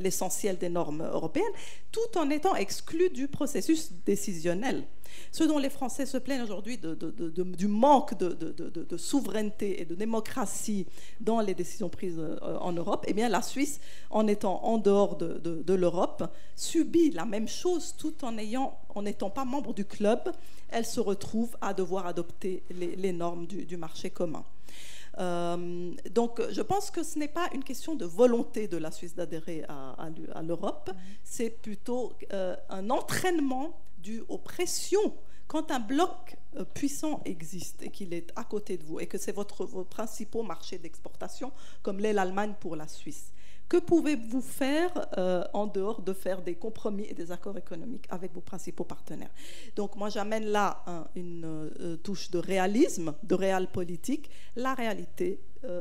l'essentiel des normes européennes, tout en étant exclu du processus décisionnel. Ce dont les Français se plaignent aujourd'hui du manque de souveraineté et de démocratie dans les décisions prises en Europe, eh bien la Suisse, en étant en dehors de l'Europe, subit la même chose tout en n'étant pas membre du club. Elle se retrouve à devoir adopter les normes du marché commun. Donc je pense que ce n'est pas une question de volonté de la Suisse d'adhérer à l'Europe, c'est plutôt un entraînement dû aux pressions. Quand un bloc puissant existe et qu'il est à côté de vous et que c'est vos principaux marchés d'exportation, comme l'est l'Allemagne pour la Suisse, que pouvez-vous faire en dehors de faire des compromis et des accords économiques avec vos principaux partenaires? Donc moi j'amène là une touche de réalisme, de réel politique. La réalité,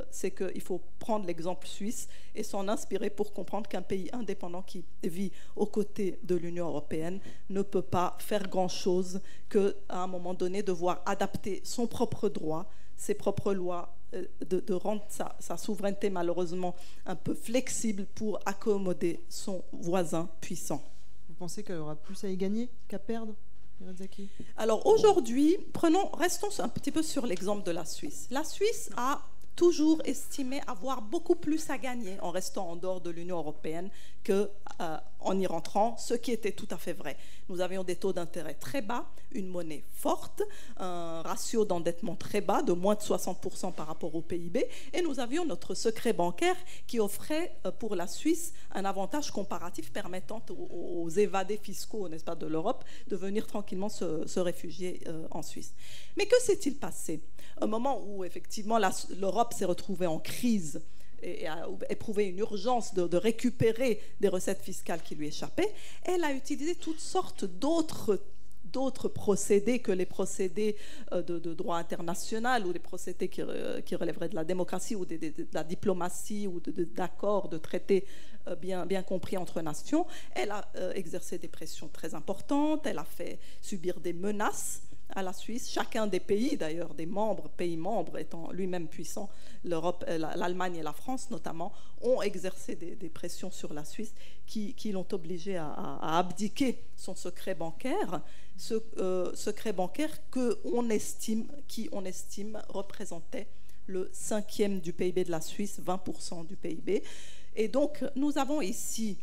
c'est qu'il faut prendre l'exemple suisse et s'en inspirer pour comprendre qu'un pays indépendant qui vit aux côtés de l'Union européenne ne peut pas faire grand-chose qu'à un moment donné devoir adapter son propre droit, ses propres lois, de rendre sa souveraineté malheureusement un peu flexible pour accommoder son voisin puissant. Vous pensez qu'elle aura plus à y gagner qu'à perdre, Mirezzaki? Alors aujourd'hui, restons un petit peu sur l'exemple de la Suisse. La Suisse a toujours estimé avoir beaucoup plus à gagner en restant en dehors de l'Union européenne qu'en y rentrant, ce qui était tout à fait vrai. Nous avions des taux d'intérêt très bas, une monnaie forte, un ratio d'endettement très bas, de moins de 60% par rapport au PIB, et nous avions notre secret bancaire qui offrait pour la Suisse un avantage comparatif permettant aux évadés fiscaux, n'est-ce pas, de l'Europe de venir tranquillement se réfugier en Suisse. Mais que s'est-il passé? Au moment où effectivement l'Europe s'est retrouvée en crise et a éprouvé une urgence de récupérer des recettes fiscales qui lui échappaient, elle a utilisé toutes sortes d'autres procédés que les procédés de droit international ou les procédés qui relèveraient de la démocratie ou de la diplomatie ou d'accords, de traités bien compris entre nations. Elle a exercé des pressions très importantes, elle a fait subir des menaces à la Suisse. Chacun des pays, d'ailleurs, pays membres étant lui-même puissants, l'Europe, l'Allemagne et la France notamment, ont exercé des pressions sur la Suisse qui l'ont obligé à abdiquer son secret bancaire, secret bancaire qui on estime représentait le 5e du PIB de la Suisse, 20% du PIB, Et donc, nous avons ici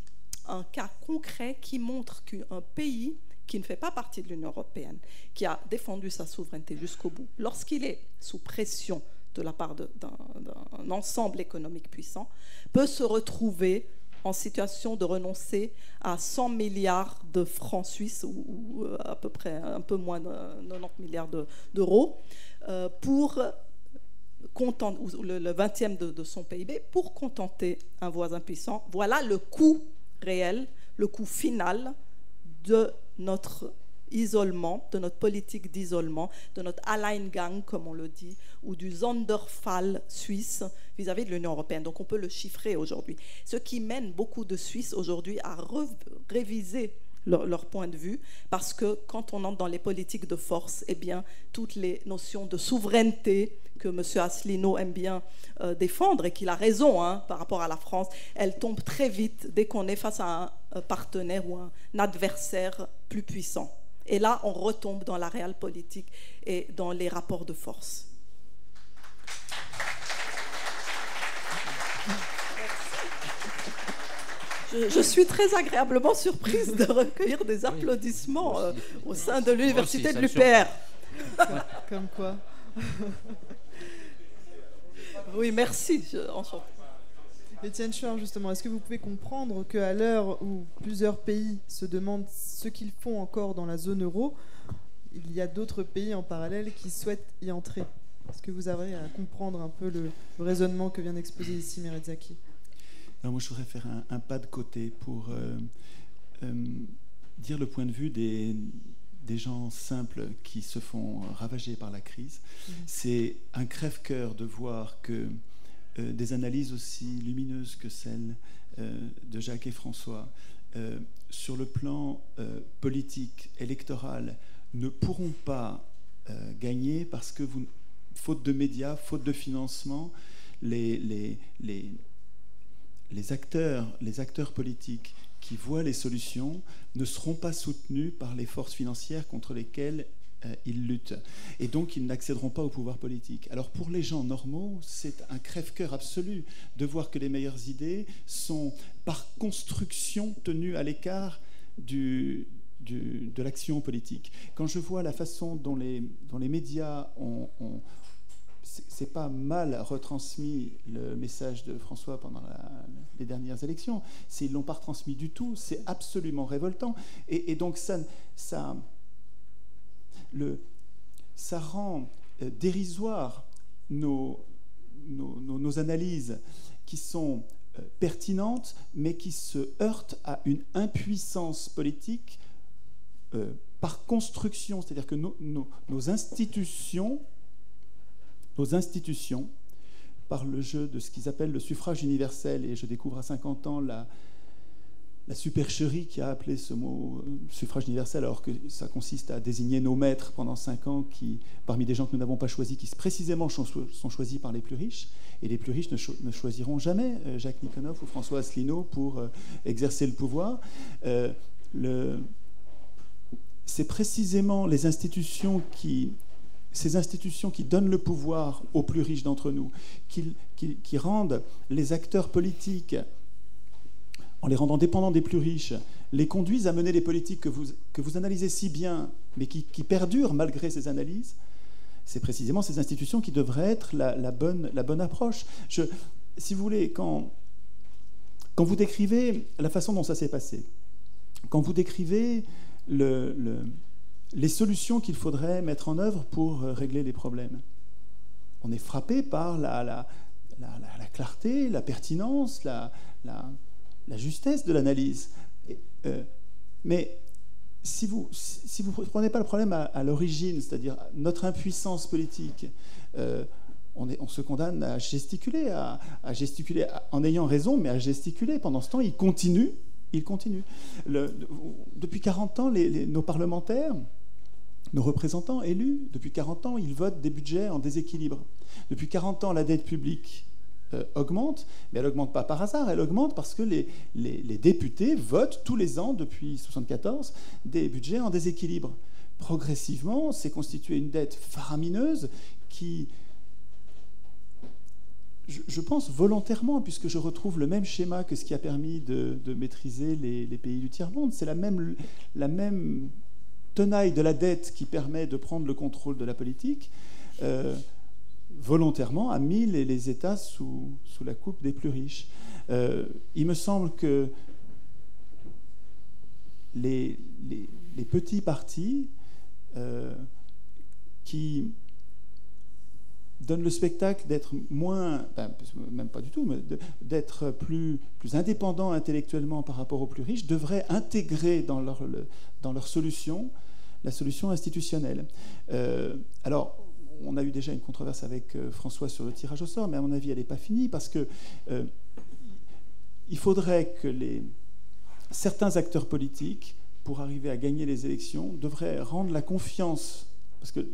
un cas concret qui montre qu'un pays qui ne fait pas partie de l'Union européenne, qui a défendu sa souveraineté jusqu'au bout, lorsqu'il est sous pression de la part d'un ensemble économique puissant, peut se retrouver en situation de renoncer à 100 milliards de francs suisses, ou à peu près un peu moins de 90 milliards d'euros, pour le 20e de son PIB, pour contenter un voisin puissant. Voilà le coût réel, le coût final de notre isolement, de notre politique d'isolement, de notre Alleingang, comme on le dit, ou du Sonderfall suisse vis-à-vis de l'Union européenne. Donc on peut le chiffrer aujourd'hui. Ce qui mène beaucoup de Suisses aujourd'hui à réviser leur point de vue, parce que quand on entre dans les politiques de force, eh bien, toutes les notions de souveraineté que M. Asselineau aime bien défendre, et qu'il a raison par rapport à la France, elles tombent très vite dès qu'on est face à un partenaire ou un adversaire plus puissant. Et là, on retombe dans la réelle politique et dans les rapports de force. Je suis très agréablement surprise de recueillir des applaudissements au sein de l'université de l'UPR. Comme quoi. Oui, merci. Enchanté. Étienne Chouard, justement, est-ce que vous pouvez comprendre qu'à l'heure où plusieurs pays se demandent ce qu'ils font encore dans la zone euro, il y a d'autres pays en parallèle qui souhaitent y entrer? Est-ce que vous avez à comprendre un peu le raisonnement que vient d'exposer ici Meretzaki? Alors moi, je voudrais faire un pas de côté pour dire le point de vue des gens simples qui se font ravager par la crise. C'est un crève-cœur de voir que des analyses aussi lumineuses que celles de Jacques et François sur le plan politique, électoral, ne pourront pas gagner parce que, faute de médias, faute de financement, les acteurs politiques qui voient les solutions ne seront pas soutenus par les forces financières contre lesquelles ils luttent. Et donc, ils n'accéderont pas au pouvoir politique. Alors, pour les gens normaux, c'est un crève-cœur absolu de voir que les meilleures idées sont, par construction, tenues à l'écart de l'action politique. Quand je vois la façon dont les médias c'est pas mal retransmis le message de François pendant les dernières élections. Ils ne l'ont pas retransmis du tout. C'est absolument révoltant. Et donc ça rend dérisoire nos analyses qui sont pertinentes, mais qui se heurtent à une impuissance politique par construction. C'est-à-dire que nos institutions, par le jeu de ce qu'ils appellent le suffrage universel, et je découvre à 50 ans la supercherie qui a appelé ce mot suffrage universel, alors que ça consiste à désigner nos maîtres pendant 5 ans, parmi des gens que nous n'avons pas choisis, qui précisément sont choisis par les plus riches, et les plus riches ne choisiront jamais Jacques Nikonov ou François Asselineau pour exercer le pouvoir. C'est précisément ces institutions qui donnent le pouvoir aux plus riches d'entre nous, qui rendent les acteurs politiques, en les rendant dépendants des plus riches, les conduisent à mener les politiques que vous analysez si bien, mais qui perdurent malgré ces analyses. C'est précisément ces institutions qui devraient être la bonne approche. Si vous voulez, quand vous décrivez la façon dont ça s'est passé, quand vous décrivez les solutions qu'il faudrait mettre en œuvre pour régler les problèmes, on est frappé par la clarté, la pertinence, la justesse de l'analyse. Mais si vous ne prenez pas le problème à l'origine, c'est-à-dire notre impuissance politique, on se condamne à gesticuler, en ayant raison, mais à gesticuler. Pendant ce temps, il continue. Depuis 40 ans, nos parlementaires, nos représentants élus, depuis 40 ans, ils votent des budgets en déséquilibre. Depuis 40 ans, la dette publique augmente, mais elle n'augmente pas par hasard, elle augmente parce que les députés votent tous les ans, depuis 1974, des budgets en déséquilibre. Progressivement, s'est constituée une dette faramineuse qui... je pense volontairement, puisque je retrouve le même schéma que ce qui a permis de maîtriser les pays du tiers-monde. C'est la même tenaille de la dette qui permet de prendre le contrôle de la politique, volontairement a mis les États sous la coupe des plus riches. Il me semble que les petits partis qui donne le spectacle d'être moins, même pas du tout, mais d'être plus indépendant intellectuellement par rapport aux plus riches, devraient intégrer dans leur solution la solution institutionnelle. Alors, on a eu déjà une controverse avec François sur le tirage au sort, mais à mon avis, elle n'est pas finie, parce que il faudrait que certains acteurs politiques, pour arriver à gagner les élections, devraient rendre la confiance, parce que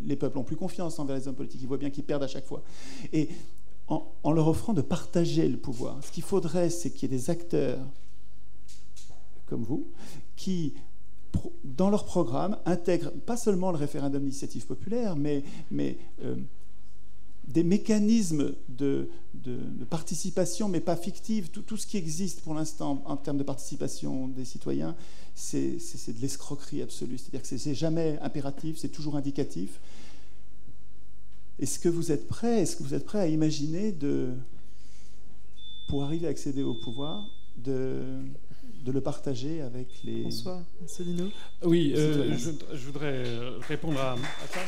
les peuples n'ont plus confiance envers les hommes politiques, ils voient bien qu'ils perdent à chaque fois. Et en leur offrant de partager le pouvoir, ce qu'il faudrait, c'est qu'il y ait des acteurs comme vous qui, dans leur programme, intègrent pas seulement le référendum d'initiative populaire, mais des mécanismes de participation, mais pas fictive. Tout ce qui existe pour l'instant en termes de participation des citoyens, c'est de l'escroquerie absolue. C'est-à-dire que c'est jamais impératif, c'est toujours indicatif. Est-ce que vous êtes prêts à imaginer, pour arriver à accéder au pouvoir, de le partager avec les... François Asselineau. Oui, je voudrais répondre à ça.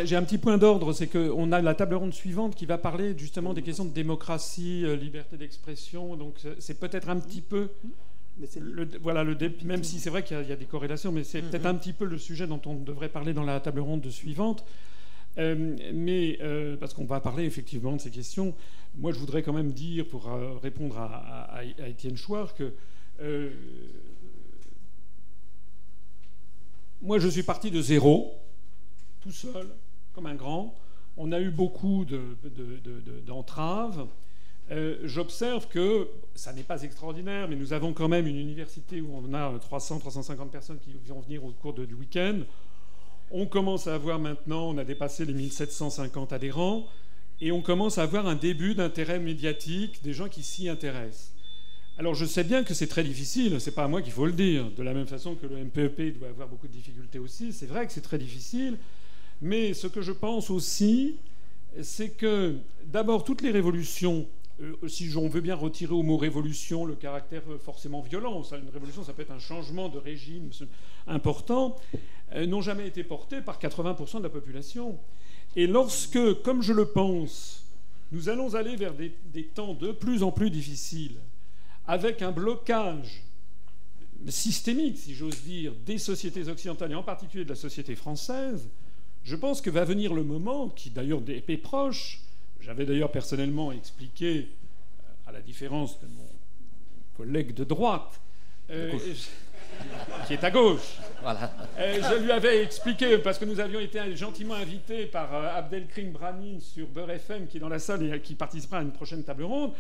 J'ai un petit point d'ordre, c'est qu'on a la table ronde suivante qui va parler justement des questions de démocratie, liberté d'expression. Donc c'est peut-être un petit peu, même si c'est vrai qu'il y a des corrélations, mais c'est peut-être un petit peu le sujet dont on devrait parler dans la table ronde suivante. Parce qu'on va parler effectivement de ces questions. Moi, je voudrais quand même dire, pour répondre à Étienne Chouard, que moi, je suis parti de zéro, tout seul, comme un grand. On a eu beaucoup d'entraves. J'observe que ça n'est pas extraordinaire, mais nous avons quand même une université où on a 300-350 personnes qui vont venir au cours du week-end. On commence à avoir maintenant, on a dépassé les 1750 adhérents, et on commence à avoir un début d'intérêt médiatique, des gens qui s'y intéressent. Alors je sais bien que c'est très difficile, c'est pas à moi qu'il faut le dire, de la même façon que le MPEP doit avoir beaucoup de difficultés aussi, c'est vrai que c'est très difficile, mais ce que je pense aussi, c'est que d'abord toutes les révolutions, si on veut bien retirer au mot révolution le caractère forcément violent, une révolution ça peut être un changement de régime important, n'ont jamais été portées par 80% de la population. Et lorsque, comme je le pense, nous allons aller vers des temps de plus en plus difficiles, avec un blocage systémique, si j'ose dire, des sociétés occidentales, et en particulier de la société française, je pense que va venir le moment, qui d'ailleurs est proche. J'avais d'ailleurs personnellement expliqué, à la différence de mon collègue de droite, qui est à gauche. Voilà. Je lui avais expliqué, parce que nous avions été gentiment invités par Abdelkrim Branin sur Beurre FM, qui est dans la salle et qui participera à une prochaine table ronde.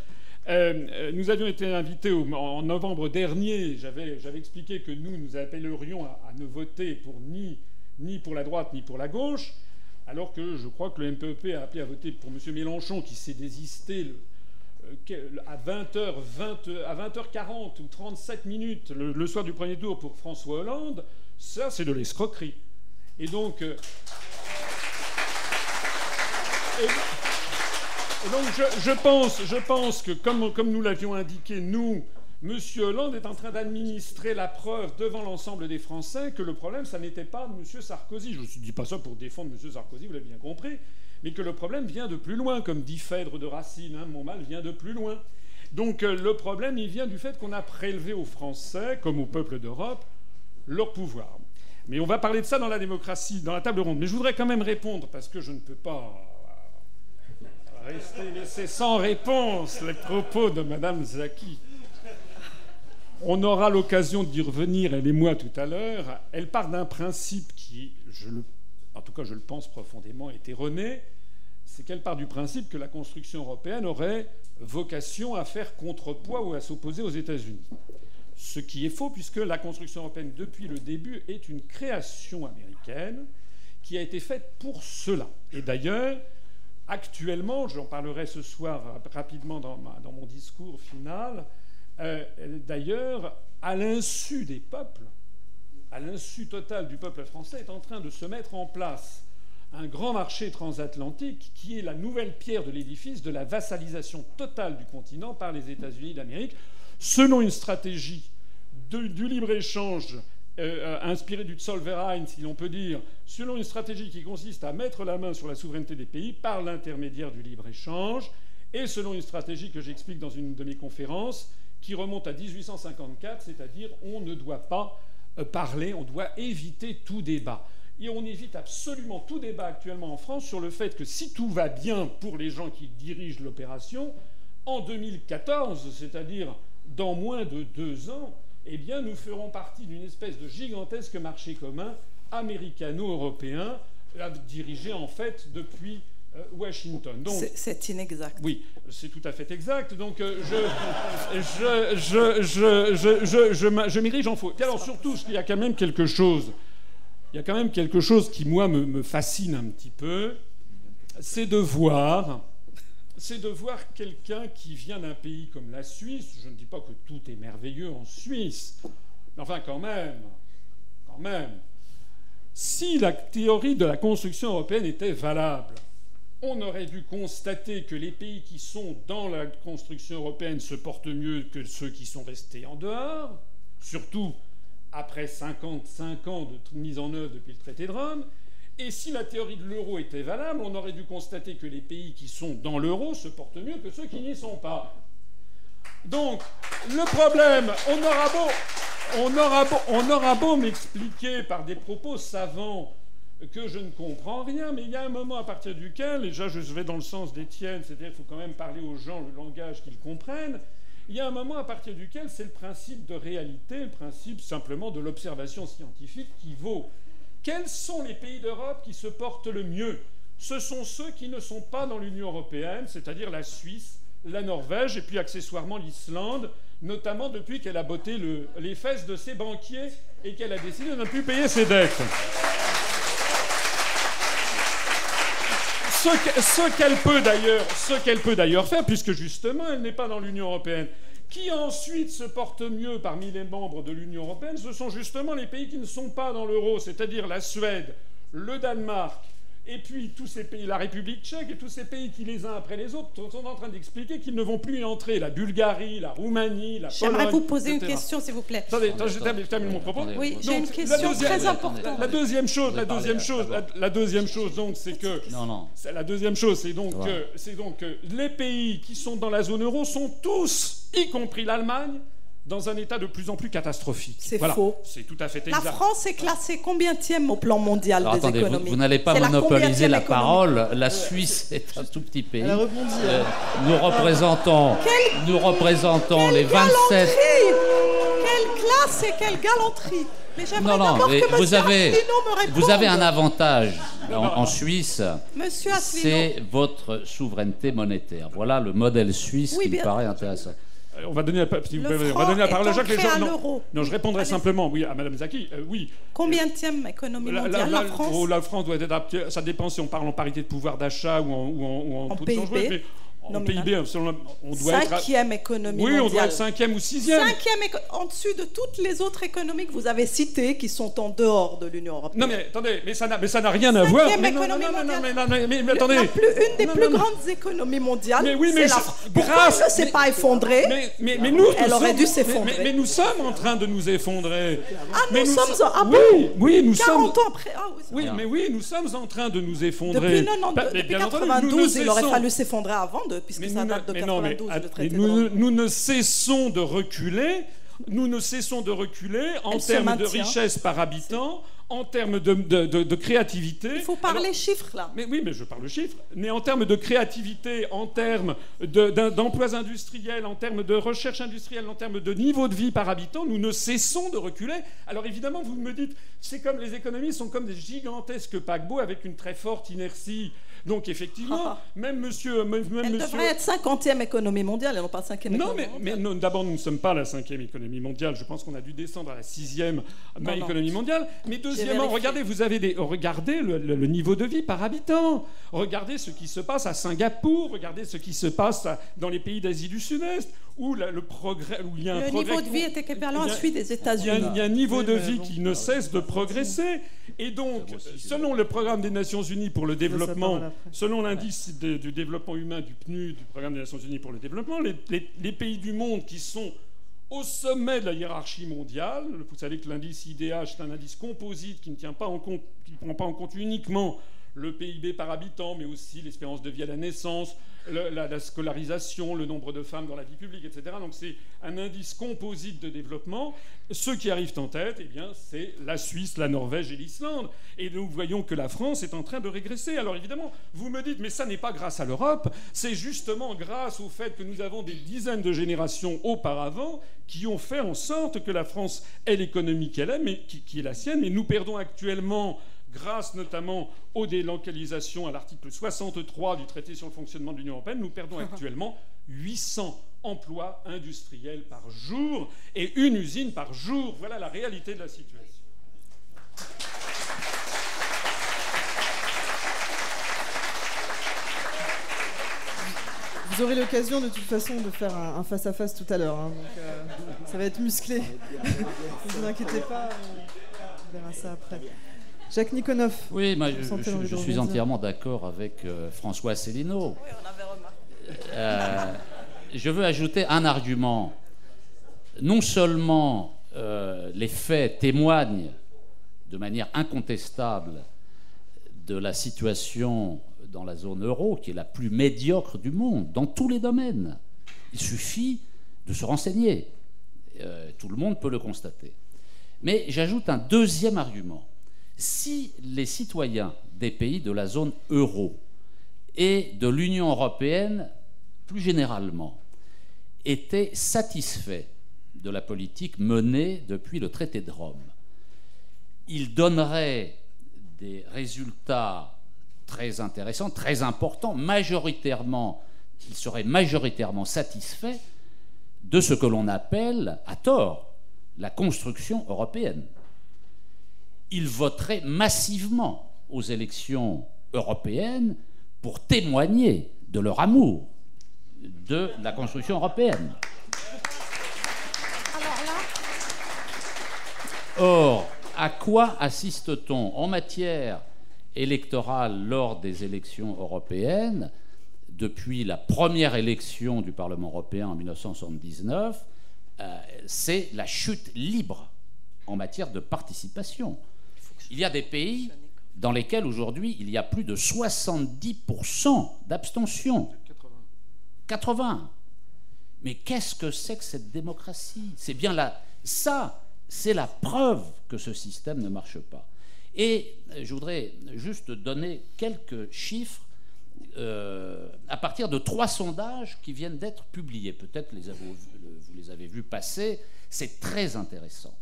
Nous avions été invités en novembre dernier. J'avais expliqué que nous appellerions à ne voter pour ni pour la droite ni pour la gauche, alors que je crois que le MPEP a appelé à voter pour M. Mélenchon, qui s'est désisté à 20h40 ou 37 minutes le soir du premier tour pour François Hollande. Ça, c'est de l'escroquerie. Et donc, je pense que, comme nous l'avions indiqué, nous, M. Hollande est en train d'administrer la preuve devant l'ensemble des Français que le problème, ça n'était pas M. Sarkozy. Je ne dis pas ça pour défendre M. Sarkozy, vous l'avez bien compris, mais que le problème vient de plus loin, comme dit Phèdre de Racine, hein, mon mal vient de plus loin. Donc le problème, il vient du fait qu'on a prélevé aux Français, comme au peuple d'Europe, leur pouvoir. Mais on va parler de ça dans la démocratie, dans la table ronde. Mais je voudrais quand même répondre, parce que je ne peux pas rester laissé sans réponse les propos de Mme Zaki. On aura l'occasion d'y revenir, elle et moi, tout à l'heure. Elle part d'un principe qui, en tout cas je le pense profondément, est erroné. C'est qu'elle part du principe que la construction européenne aurait vocation à faire contrepoids ou à s'opposer aux États-Unis. Ce qui est faux, puisque la construction européenne, depuis le début, est une création américaine qui a été faite pour cela. Et d'ailleurs, actuellement, j'en parlerai ce soir rapidement dans mon discours final, d'ailleurs, à l'insu des peuples, à l'insu totale du peuple français, est en train de se mettre en place un grand marché transatlantique qui est la nouvelle pierre de l'édifice de la vassalisation totale du continent par les États-Unis d'Amérique, selon une stratégie du libre-échange inspirée du Zollverein, si l'on peut dire, selon une stratégie qui consiste à mettre la main sur la souveraineté des pays par l'intermédiaire du libre-échange, et selon une stratégie que j'explique dans une de mes conférences, qui remonte à 1854, c'est-à-dire on ne doit pas parler, on doit éviter tout débat. Et on évite absolument tout débat actuellement en France sur le fait que si tout va bien pour les gens qui dirigent l'opération, en 2014, c'est-à-dire dans moins de 2 ans, eh bien nous ferons partie d'une espèce de gigantesque marché commun américano-européen, dirigé en fait depuis Washington. Donc, c'est inexact. Oui, c'est tout à fait exact. Donc je m'érige en faux. Alors surtout, il y a quand même quelque chose. Il y a quand même quelque chose qui, moi, me fascine un petit peu. C'est de voir quelqu'un qui vient d'un pays comme la Suisse. Je ne dis pas que tout est merveilleux en Suisse. Mais enfin, quand même. Si la théorie de la construction européenne était valable, on aurait dû constater que les pays qui sont dans la construction européenne se portent mieux que ceux qui sont restés en dehors, surtout après 55 ans de mise en œuvre depuis le traité de Rome. Et si la théorie de l'euro était valable, on aurait dû constater que les pays qui sont dans l'euro se portent mieux que ceux qui n'y sont pas. Donc, le problème, on aura beau m'expliquer par des propos savants que je ne comprends rien, mais il y a un moment à partir duquel, et déjà je vais dans le sens d'Étienne, c'est-à-dire qu'il faut quand même parler aux gens le langage qu'ils comprennent, il y a un moment à partir duquel c'est le principe de réalité, le principe simplement de l'observation scientifique qui vaut. Quels sont les pays d'Europe qui se portent le mieux? Ce sont ceux qui ne sont pas dans l'Union européenne, c'est-à-dire la Suisse, la Norvège et puis accessoirement l'Islande, notamment depuis qu'elle a botté les fesses de ses banquiers et qu'elle a décidé de ne plus payer ses dettes. Ce qu'elle peut d'ailleurs faire, puisque justement elle n'est pas dans l'Union européenne. Qui ensuite se porte mieux parmi les membres de l'Union européenne, ce sont justement les pays qui ne sont pas dans l'euro, c'est-à-dire la Suède, le Danemark, et puis tous ces pays, la République tchèque, et tous ces pays qui, les uns après les autres, sont en train d'expliquer qu'ils ne vont plus y entrer. La Bulgarie, la Roumanie, la Pologne. J'aimerais vous poser une question, s'il vous plaît. Attendez, je termine mon propos. Oui, j'ai une question très importante. La deuxième chose, donc, c'est que... Non. La deuxième chose, c'est donc que les pays qui sont dans la zone euro sont tous, y compris l'Allemagne, dans un état de plus en plus catastrophique. C'est faux. C'est tout à fait exact. La France est classée combienième au plan mondial des attendez, économies? vous n'allez pas monopoliser la parole. La Suisse est un tout petit pays. Elle a rebondi. Nous représentons les 27... Quelle classe et quelle galanterie! Mais j'aimerais Non, d'abord mais que vous avez un réponde. avantage en Suisse, Monsieur Asselineau. c'est votre souveraineté monétaire. Voilà le modèle suisse qui me paraît intéressant. On va donner la parole à Jacques. Non, je répondrai simplement oui à Madame Zaki. Oui. Combienième économie mondiale, la France? La France doit être... Ça dépend si on parle en parité de pouvoir d'achat ou en taux de changement. Mais en PIB, on doit être... 5e économie mondiale. Oui, on doit être 5e ou 6e. 5e, en-dessus de toutes les autres économies que vous avez citées qui sont en dehors de l'Union européenne. Non, mais attendez, mais ça n'a rien à voir. 5e économie mondiale. Mais attendez. Une des plus grandes économies mondiales, c'est la France. Pourquoi elle ne s'est pas effondrée? Elle aurait dû s'effondrer. Mais nous sommes en train de nous effondrer. Nous sommes... Ah bon? Oui, nous sommes... 40 ans après... Oui, nous sommes en train de nous effondrer. Depuis 92, il aurait fallu s'effondrer avant, puisque ça date de 92, le traité de Rome. Nous ne cessons de reculer. En termes de richesse par habitant, en termes de créativité. Il faut parler chiffres, là. Mais je parle chiffres. Mais en termes de créativité, en termes d'emplois industriels, en termes de recherche industrielle, en termes de niveau de vie par habitant, nous ne cessons de reculer. Alors évidemment, vous me dites, c'est comme les économies sont comme des gigantesques paquebots avec une très forte inertie. Donc effectivement, même monsieur... Elle devrait être 50e économie mondiale, et non pas 5e économie mondiale. Non, d'abord, nous ne sommes pas la 5e économie mondiale. Je pense qu'on a dû descendre à la 6e économie mondiale. Mais deuxièmement, regardez, regardez le niveau de vie par habitant. Regardez ce qui se passe à Singapour. Regardez ce qui se passe dans les pays d'Asie du Sud-Est, où le progrès, où il y a un progrès. Le niveau de vie est équivalent à celui des États-Unis. Il y a un niveau de vie qui ne cesse de progresser. Et donc, selon le programme des Nations Unies pour le développement, selon l'indice du développement humain du PNUD, du programme des Nations Unies pour le développement, les pays du monde qui sont au sommet de la hiérarchie mondiale, vous savez que l'indice IDH est un indice composite qui ne tient pas en compte, qui ne prend pas en compte uniquement le PIB par habitant, mais aussi l'espérance de vie à la naissance, la scolarisation, le nombre de femmes dans la vie publique, etc. Donc c'est un indice composite de développement. Ceux qui arrivent en tête, eh bien, c'est la Suisse, la Norvège et l'Islande. Et nous voyons que la France est en train de régresser. Alors évidemment, vous me dites, mais ça n'est pas grâce à l'Europe, c'est justement grâce au fait que nous avons des dizaines de générations auparavant qui ont fait en sorte que la France ait l'économie qu'elle est, mais qui est la sienne. Mais nous perdons actuellement, grâce notamment aux délocalisations à l'article 63 du traité sur le fonctionnement de l'Union européenne, nous perdons actuellement 800 emplois industriels par jour et une usine par jour. Voilà la réalité de la situation. Vous aurez l'occasion de toute façon de faire un face-à-face tout à l'heure. Hein, donc ça va être musclé. Ne vous inquiétez pas, on verra ça après. Jacques Nikonov. Oui, je suis entièrement d'accord avec François Asselineau. Oui, on avait remarqué. Je veux ajouter un argument. Non seulement les faits témoignent de manière incontestable de la situation dans la zone euro, qui est la plus médiocre du monde, dans tous les domaines. Il suffit de se renseigner. Tout le monde peut le constater. Mais j'ajoute un deuxième argument. Si les citoyens des pays de la zone euro et de l'Union européenne, plus généralement, étaient satisfaits de la politique menée depuis le traité de Rome, ils donneraient des résultats très intéressants, très importants, ils seraient majoritairement satisfaits de ce que l'on appelle, à tort, la construction européenne. Ils voteraient massivement aux élections européennes pour témoigner de leur amour de la construction européenne. Or, à quoi assiste-t-on en matière électorale lors des élections européennes? Depuis la première élection du Parlement européen en 1979, c'est la chute libre en matière de participation. Il y a des pays dans lesquels aujourd'hui il y a plus de 70% d'abstention. 80. Mais qu'est-ce que c'est que cette démocratie? C'est bien là. Ça, c'est la preuve que ce système ne marche pas. Et je voudrais juste donner quelques chiffres à partir de 3 sondages qui viennent d'être publiés. Peut-être vous les avez vus passer. C'est très intéressant.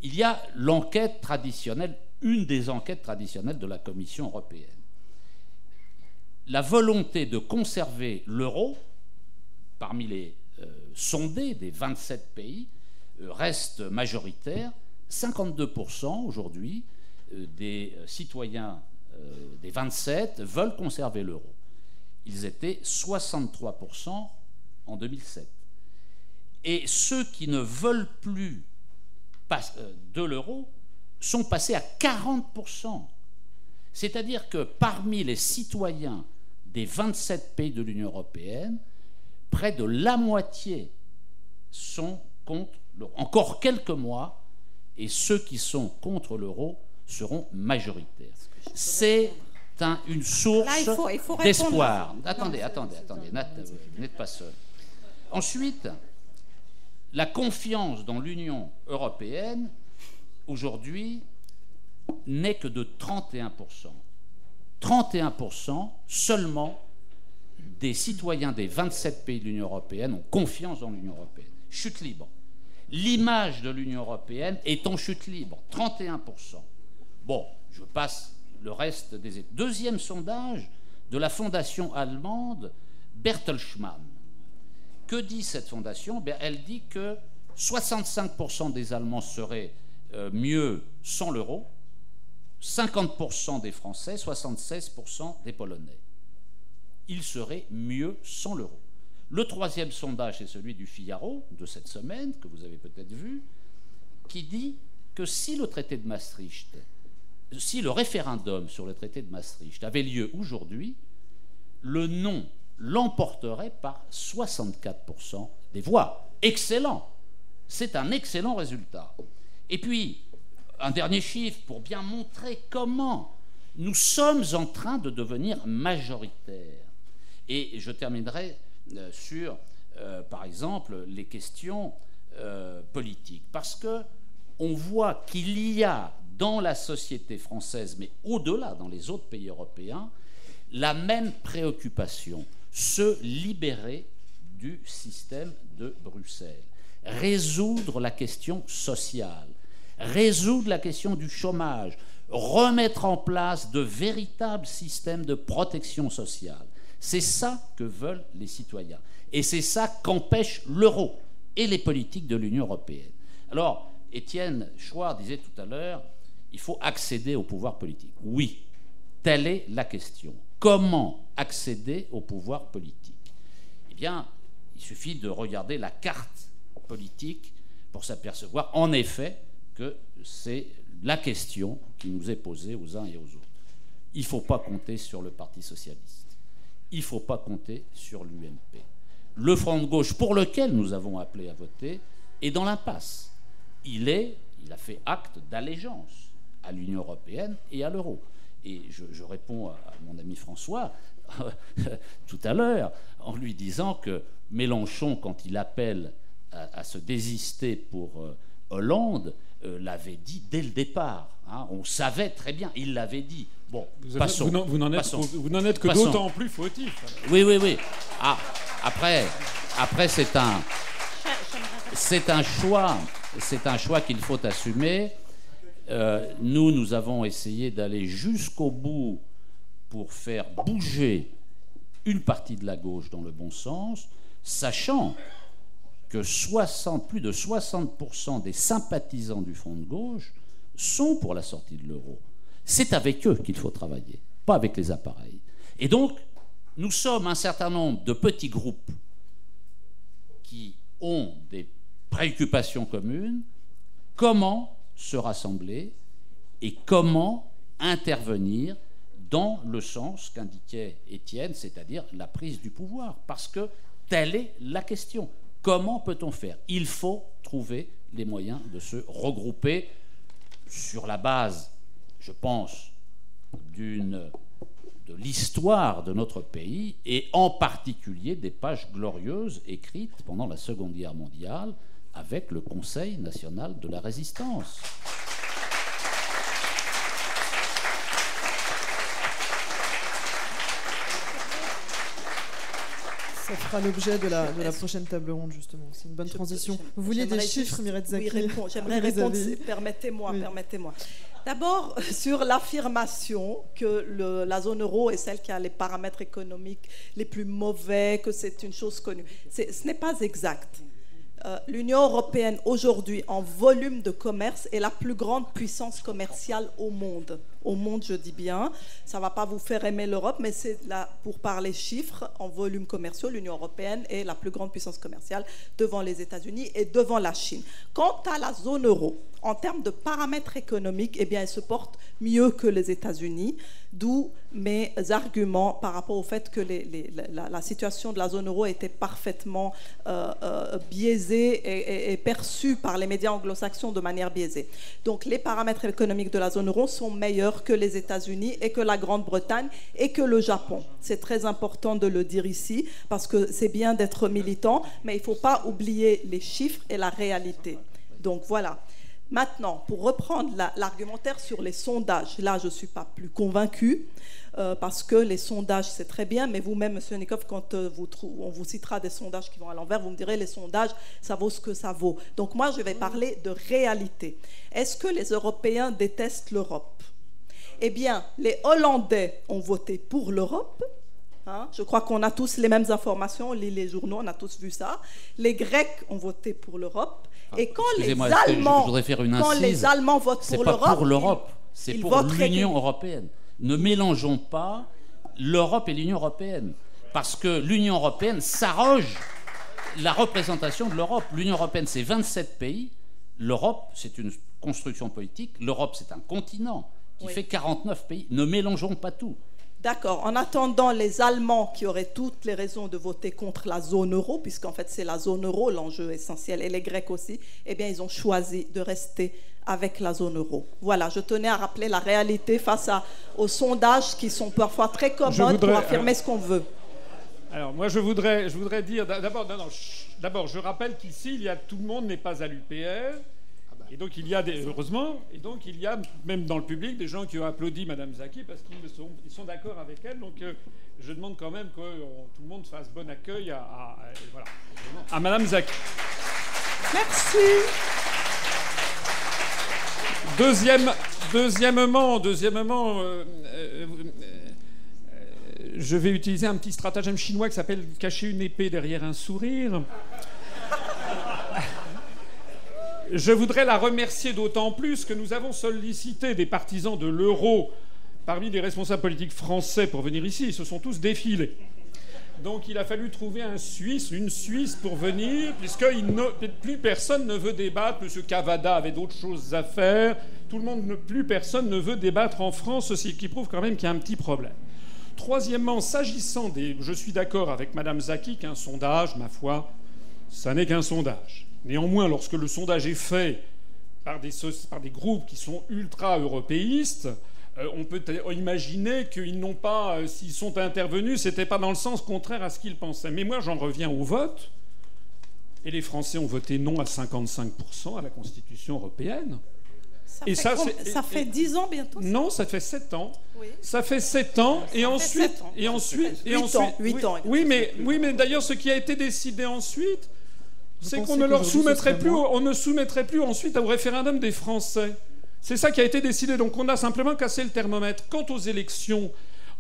Il y a l'enquête traditionnelle, une des enquêtes traditionnelles de la Commission européenne. La volonté de conserver l'euro parmi les sondés des 27 pays reste majoritaire. 52% aujourd'hui des citoyens des 27 veulent conserver l'euro. Ils étaient 63% en 2007. Et ceux qui ne veulent plus de l'euro sont passés à 40%. C'est-à-dire que parmi les citoyens des 27 pays de l'Union européenne, près de la moitié sont contre l'euro. Encore quelques mois, et ceux qui sont contre l'euro seront majoritaires. C'est une source d'espoir. Attendez, Nat, vous n'êtes pas seul. Ensuite, la confiance dans l'Union européenne, aujourd'hui, n'est que de 31%. 31% seulement des citoyens des 27 pays de l'Union européenne ont confiance dans l'Union européenne. Chute libre. L'image de l'Union européenne est en chute libre, 31%. Bon, je passe le reste des... Deuxième sondage de la fondation allemande Bertelsmann. Que dit cette fondation? Elle dit que 65% des Allemands seraient mieux sans l'euro, 50% des Français, 76% des Polonais. Ils seraient mieux sans l'euro. Le troisième sondage, c'est celui du Figaro de cette semaine, que vous avez peut-être vu, qui dit que si le traité de Maastricht, si le référendum sur le traité de Maastricht avait lieu aujourd'hui, le non l'emporterait par 64% des voix. Excellent! C'est un excellent résultat. Et puis, un dernier chiffre pour bien montrer comment nous sommes en train de devenir majoritaires. Et je terminerai sur, par exemple, les questions politiques. Parce qu'on voit qu'il y a dans la société française, mais au-delà, dans les autres pays européens, la même préoccupation, se libérer du système de Bruxelles, résoudre la question sociale, résoudre la question du chômage, remettre en place de véritables systèmes de protection sociale. C'est ça que veulent les citoyens. Et c'est ça qu'empêche l'euro et les politiques de l'Union européenne. Alors, Étienne Chouard disait tout à l'heure, il faut accéder au pouvoir politique. Oui, telle est la question. Comment accéder au pouvoir politique? Eh bien, il suffit de regarder la carte politique pour s'apercevoir, en effet, que c'est la question qui nous est posée aux uns et aux autres. Il ne faut pas compter sur le Parti socialiste. Il ne faut pas compter sur l'UMP. Le Front de gauche, pour lequel nous avons appelé à voter, est dans l'impasse. Il a fait acte d'allégeance à l'Union européenne et à l'euro. Et je réponds à mon ami François tout à l'heure en lui disant que Mélenchon, quand il appelle à se désister pour Hollande, l'avait dit dès le départ. Hein. On savait très bien, il l'avait dit. Bon, passons. Vous n'en êtes que d'autant plus fautif. Oui. Ah, après c'est un choix qu'il faut assumer. Nous avons essayé d'aller jusqu'au bout pour faire bouger une partie de la gauche dans le bon sens, sachant que plus de 60% des sympathisants du Front de gauche sont pour la sortie de l'euro. C'est avec eux qu'il faut travailler, pas avec les appareils. Et donc, nous sommes un certain nombre de petits groupes qui ont des préoccupations communes. Comment se rassembler et comment intervenir dans le sens qu'indiquait Étienne, c'est-à-dire la prise du pouvoir. Parce que telle est la question. Comment peut-on faire? Il faut trouver les moyens de se regrouper sur la base, je pense, de l'histoire de notre pays et en particulier des pages glorieuses écrites pendant la Seconde Guerre mondiale avec le Conseil national de la résistance. Ça fera l'objet de la prochaine table ronde, justement. C'est une bonne transition. Vous vouliez des chiffres, Mireille Zaki? J'aimerais répondre, permettez-moi. D'abord, sur l'affirmation que la zone euro est celle qui a les paramètres économiques les plus mauvais, que c'est une chose connue. Ce n'est pas exact. L'Union européenne, aujourd'hui, en volume de commerce, est la plus grande puissance commerciale au monde. Au monde, je dis bien. Ça ne va pas vous faire aimer l'Europe, mais c'est là, pour parler chiffres, en volume commercial, l'Union européenne est la plus grande puissance commerciale devant les États-Unis et devant la Chine. Quant à la zone euro, en termes de paramètres économiques, eh bien, elle se porte mieux que les États-Unis, d'où mes arguments par rapport au fait que la situation de la zone euro était parfaitement biaisée et perçue par les médias anglo-saxons de manière biaisée. Donc, les paramètres économiques de la zone euro sont meilleurs que les États-Unis et que la Grande-Bretagne et que le Japon. C'est très important de le dire ici parce que c'est bien d'être militant, mais il ne faut pas oublier les chiffres et la réalité. Donc, voilà. Maintenant, pour reprendre l'argumentaire sur les sondages, là, je ne suis pas plus convaincue, parce que les sondages, c'est très bien, mais vous-même, M. Nikov, quand on vous citera des sondages qui vont à l'envers, vous me direz, les sondages, ça vaut ce que ça vaut. Donc moi, je vais parler de réalité. Est-ce que les Européens détestent l'Europe? Eh bien, les Hollandais ont voté pour l'Europe, Hein? Je crois qu'on a tous les mêmes informations, on lit les journaux, on a tous vu ça. Les Grecs ont voté pour l'Europe. Et quand les Allemands, je voudrais faire une quand incise. les Allemands votent pour l'Europe, c'est pas pour l'Europe, c'est pour l'Union européenne. Ne mélangeons pas l'Europe et l'Union européenne. Parce que l'Union européenne s'arroge la représentation de l'Europe. L'Union européenne, c'est 27 pays. L'Europe, c'est une construction politique. L'Europe, c'est un continent qui fait 49 pays. Ne mélangeons pas tout. D'accord. En attendant, les Allemands qui auraient toutes les raisons de voter contre la zone euro, puisqu'en fait c'est la zone euro l'enjeu essentiel, et les Grecs aussi, eh bien ils ont choisi de rester avec la zone euro. Voilà, je tenais à rappeler la réalité face aux sondages qui sont parfois très commodes pour affirmer ce qu'on veut. Alors moi je voudrais dire, d'abord je rappelle qu'ici tout le monde n'est pas à l'UPR. Et donc il y a heureusement, et donc il y a même dans le public des gens qui ont applaudi Madame Zaki parce qu'ils sont d'accord avec elle. Donc je demande quand même que tout le monde fasse bon accueil à Madame Zaki. Merci. Deuxièmement, je vais utiliser un petit stratagème chinois qui s'appelle cacher une épée derrière un sourire. Je voudrais la remercier d'autant plus que nous avons sollicité des partisans de l'euro parmi les responsables politiques français pour venir ici. Ils se sont tous défilés. Donc il a fallu trouver un Suisse, une Suisse pour venir, puisque plus personne ne veut débattre. M. Cavada avait d'autres choses à faire. Plus personne ne veut débattre en France, ce qui prouve quand même qu'il y a un petit problème. Troisièmement, s'agissant je suis d'accord avec Mme Zaki qu'un sondage, ma foi, ça n'est qu'un sondage. Néanmoins, lorsque le sondage est fait par des groupes qui sont ultra-européistes, on peut imaginer qu'ils n'ont pas, s'ils sont intervenus, c'était pas dans le sens contraire à ce qu'ils pensaient. Mais moi, j'en reviens au vote. Et les Français ont voté non à 55% à la Constitution européenne. Ça fait 10 ans bientôt. Non, ça fait 7 ans. Oui. Ça fait 7 ans. Et ensuite... 8 ans. Oui, mais d'ailleurs, ce qui a été décidé ensuite... c'est qu'on ne soumettrait plus ensuite au référendum des Français. C'est ça qui a été décidé. Donc on a simplement cassé le thermomètre. Quant aux élections,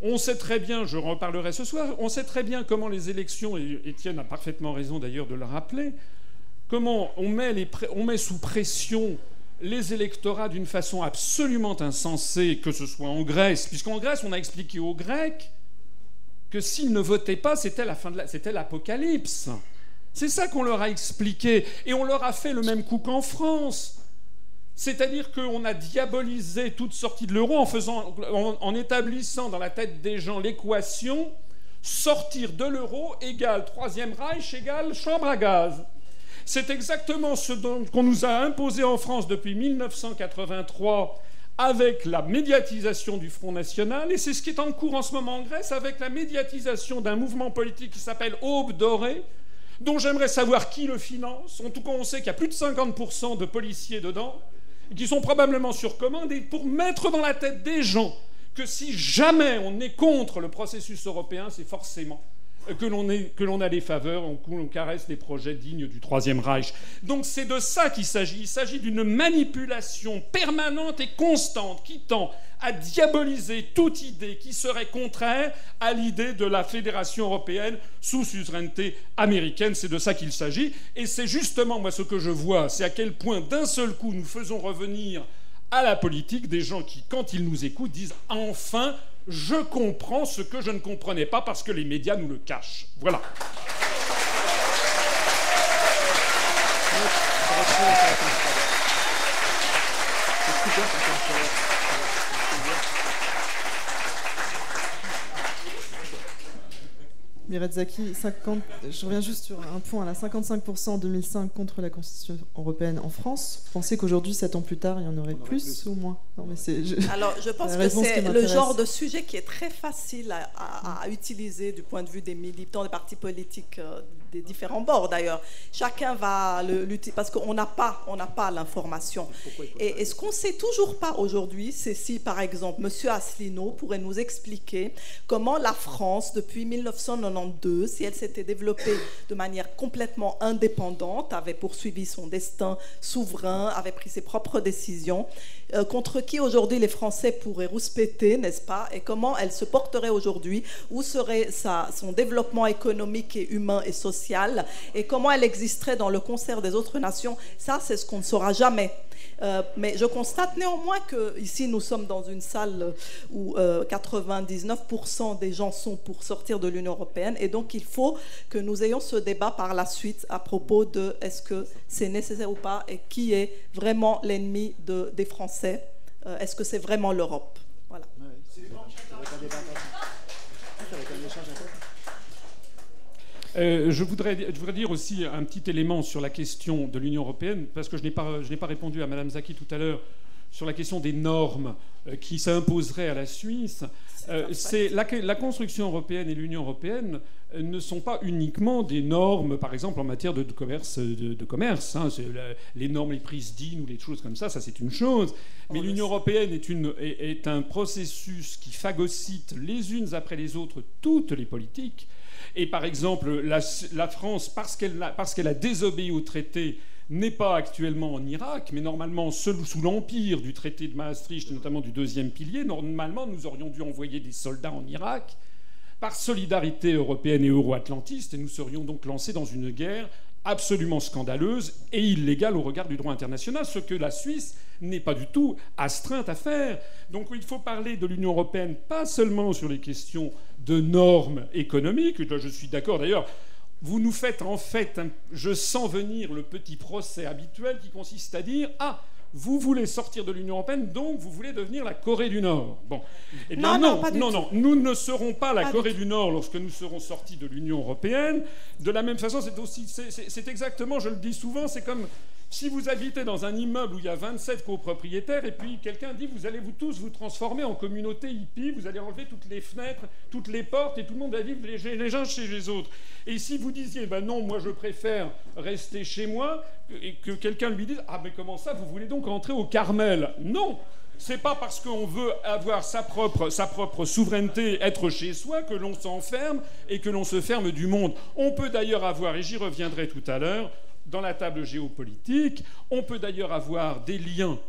on sait très bien, je reparlerai ce soir, on sait très bien comment les élections, et Étienne a parfaitement raison d'ailleurs de le rappeler, comment on met sous pression les électorats d'une façon absolument insensée, que ce soit en Grèce, puisqu'en Grèce, on a expliqué aux Grecs que s'ils ne votaient pas, c'était l'apocalypse. C'est ça qu'on leur a expliqué. Et on leur a fait le même coup qu'en France. C'est-à-dire qu'on a diabolisé toute sortie de l'euro en établissant dans la tête des gens l'équation sortir de l'euro égale Troisième Reich égale chambre à gaz. C'est exactement ce qu'on nous a imposé en France depuis 1983 avec la médiatisation du Front National, et c'est ce qui est en cours en ce moment en Grèce avec la médiatisation d'un mouvement politique qui s'appelle Aube Dorée, dont j'aimerais savoir qui le finance. En tout cas, on sait qu'il y a plus de 50% de policiers dedans, qui sont probablement sur commande, et pour mettre dans la tête des gens que si jamais on est contre le processus européen, c'est forcément que l'on a des faveurs, qu'on caresse des projets dignes du Troisième Reich. Donc c'est de ça qu'il s'agit. Il s'agit d'une manipulation permanente et constante qui tend à diaboliser toute idée qui serait contraire à l'idée de la fédération européenne sous suzeraineté américaine. C'est de ça qu'il s'agit. Et c'est justement, moi, ce que je vois, c'est à quel point, d'un seul coup, nous faisons revenir à la politique des gens qui, quand ils nous écoutent, disent « Enfin, je comprends ce que je ne comprenais pas parce que les médias nous le cachent. » Voilà. Mireille Zaki, je reviens juste sur un point, là, 55% en 2005 contre la Constitution européenne en France. Vous pensez qu'aujourd'hui, 7 ans plus tard, il y en aurait plus ou moins? Non, mais Alors, je pense que c'est le genre de sujet qui est très facile à utiliser du point de vue des militants, des partis politiques des différents bords d'ailleurs. Chacun va lutter parce qu'on n'a pas l'information. Et ce qu'on ne sait toujours pas aujourd'hui, c'est si par exemple M. Asselineau pourrait nous expliquer comment la France, depuis 1992, si elle s'était développée de manière complètement indépendante, avait poursuivi son destin souverain, avait pris ses propres décisions, contre qui aujourd'hui les Français pourraient rouspéter, n'est-ce pas, et comment elle se porterait aujourd'hui, où serait son développement économique et humain et social, et comment elle existerait dans le concert des autres nations. Ça, c'est ce qu'on ne saura jamais. Mais je constate néanmoins qu'ici, nous sommes dans une salle où 99% des gens sont pour sortir de l'Union européenne, et donc il faut que nous ayons ce débat par la suite à propos de est-ce que c'est nécessaire ou pas, et qui est vraiment l'ennemi des Français. Est-ce que c'est vraiment l'Europe? Voilà. Je voudrais dire aussi un petit élément sur la question de l'Union européenne, parce que je n'ai pas répondu à Mme Zaki tout à l'heure sur la question des normes qui s'imposeraient à la Suisse. La construction européenne et l'Union européenne ne sont pas uniquement des normes, par exemple en matière de commerce. Les normes, les prises d'IN ou les choses comme ça c'est une chose. Mais l'Union européenne est un processus qui phagocyte les unes après les autres toutes les politiques. Et par exemple, la France, parce qu'elle a désobéi au traité, n'est pas actuellement en Irak, mais normalement, sous l'empire du traité de Maastricht, notamment du deuxième pilier, normalement, nous aurions dû envoyer des soldats en Irak par solidarité européenne et euro-atlantiste, et nous serions donc lancés dans une guerre absolument scandaleuse et illégale au regard du droit international, ce que la Suisse n'est pas du tout astreinte à faire. Donc il faut parler de l'Union européenne pas seulement sur les questions de normes économiques. Là, je suis d'accord. D'ailleurs, vous nous faites en fait, je sens venir le petit procès habituel qui consiste à dire « Ah, vous voulez sortir de l'Union européenne, donc vous voulez devenir la Corée du Nord. » Bon. Eh bien non, nous ne serons pas la Corée du Nord lorsque nous serons sortis de l'Union européenne. De la même façon, c'est exactement, je le dis souvent, c'est comme si vous habitez dans un immeuble où il y a 27 copropriétaires et puis quelqu'un dit vous allez tous vous transformer en communauté hippie, vous allez enlever toutes les fenêtres, toutes les portes et tout le monde va vivre les uns chez les autres. Et si vous disiez non, moi je préfère rester chez moi, et que quelqu'un lui dise ah mais comment ça, vous voulez donc rentrer au Carmel? Non, c'est pas parce qu'on veut avoir sa propre souveraineté, être chez soi, que l'on s'enferme et que l'on se ferme du monde. On peut d'ailleurs avoir, et j'y reviendrai tout à l'heure, dans la table géopolitique, on peut d'ailleurs avoir des liens.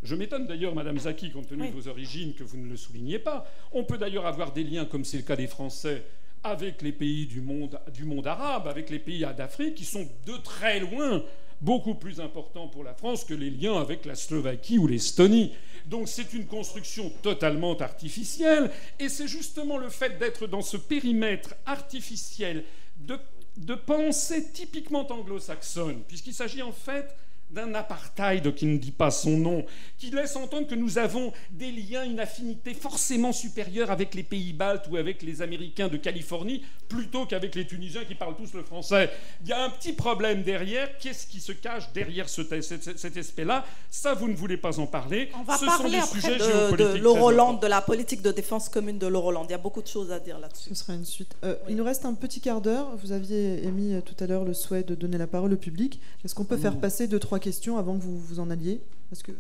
Je m'étonne d'ailleurs, Madame Zaki, compte tenu de vos origines, que vous ne le souligniez pas. On peut d'ailleurs avoir des liens, comme c'est le cas des Français, avec les pays du monde arabe, avec les pays d'Afrique, qui sont de très loin beaucoup plus importants pour la France que les liens avec la Slovaquie ou l'Estonie. Donc c'est une construction totalement artificielle, et c'est justement le fait d'être dans ce périmètre artificiel de pensée typiquement anglo-saxonne, puisqu'il s'agit en fait d'un apartheid qui ne dit pas son nom, qui laisse entendre que nous avons des liens, une affinité forcément supérieure avec les pays baltes ou avec les Américains de Californie, plutôt qu'avec les Tunisiens qui parlent tous le français. Il y a un petit problème derrière. Qu'est-ce qui se cache derrière cet aspect-là? Ça, vous ne voulez pas en parler. On va parler après de l'Euroland, de la politique de défense commune de l'Euroland. Il y a beaucoup de choses à dire là-dessus. Ce sera une suite. Il nous reste un petit quart d'heure. Vous aviez émis tout à l'heure le souhait de donner la parole au public. Est-ce qu'on peut faire passer 2-3 questions avant que vous vous en alliez? Parce que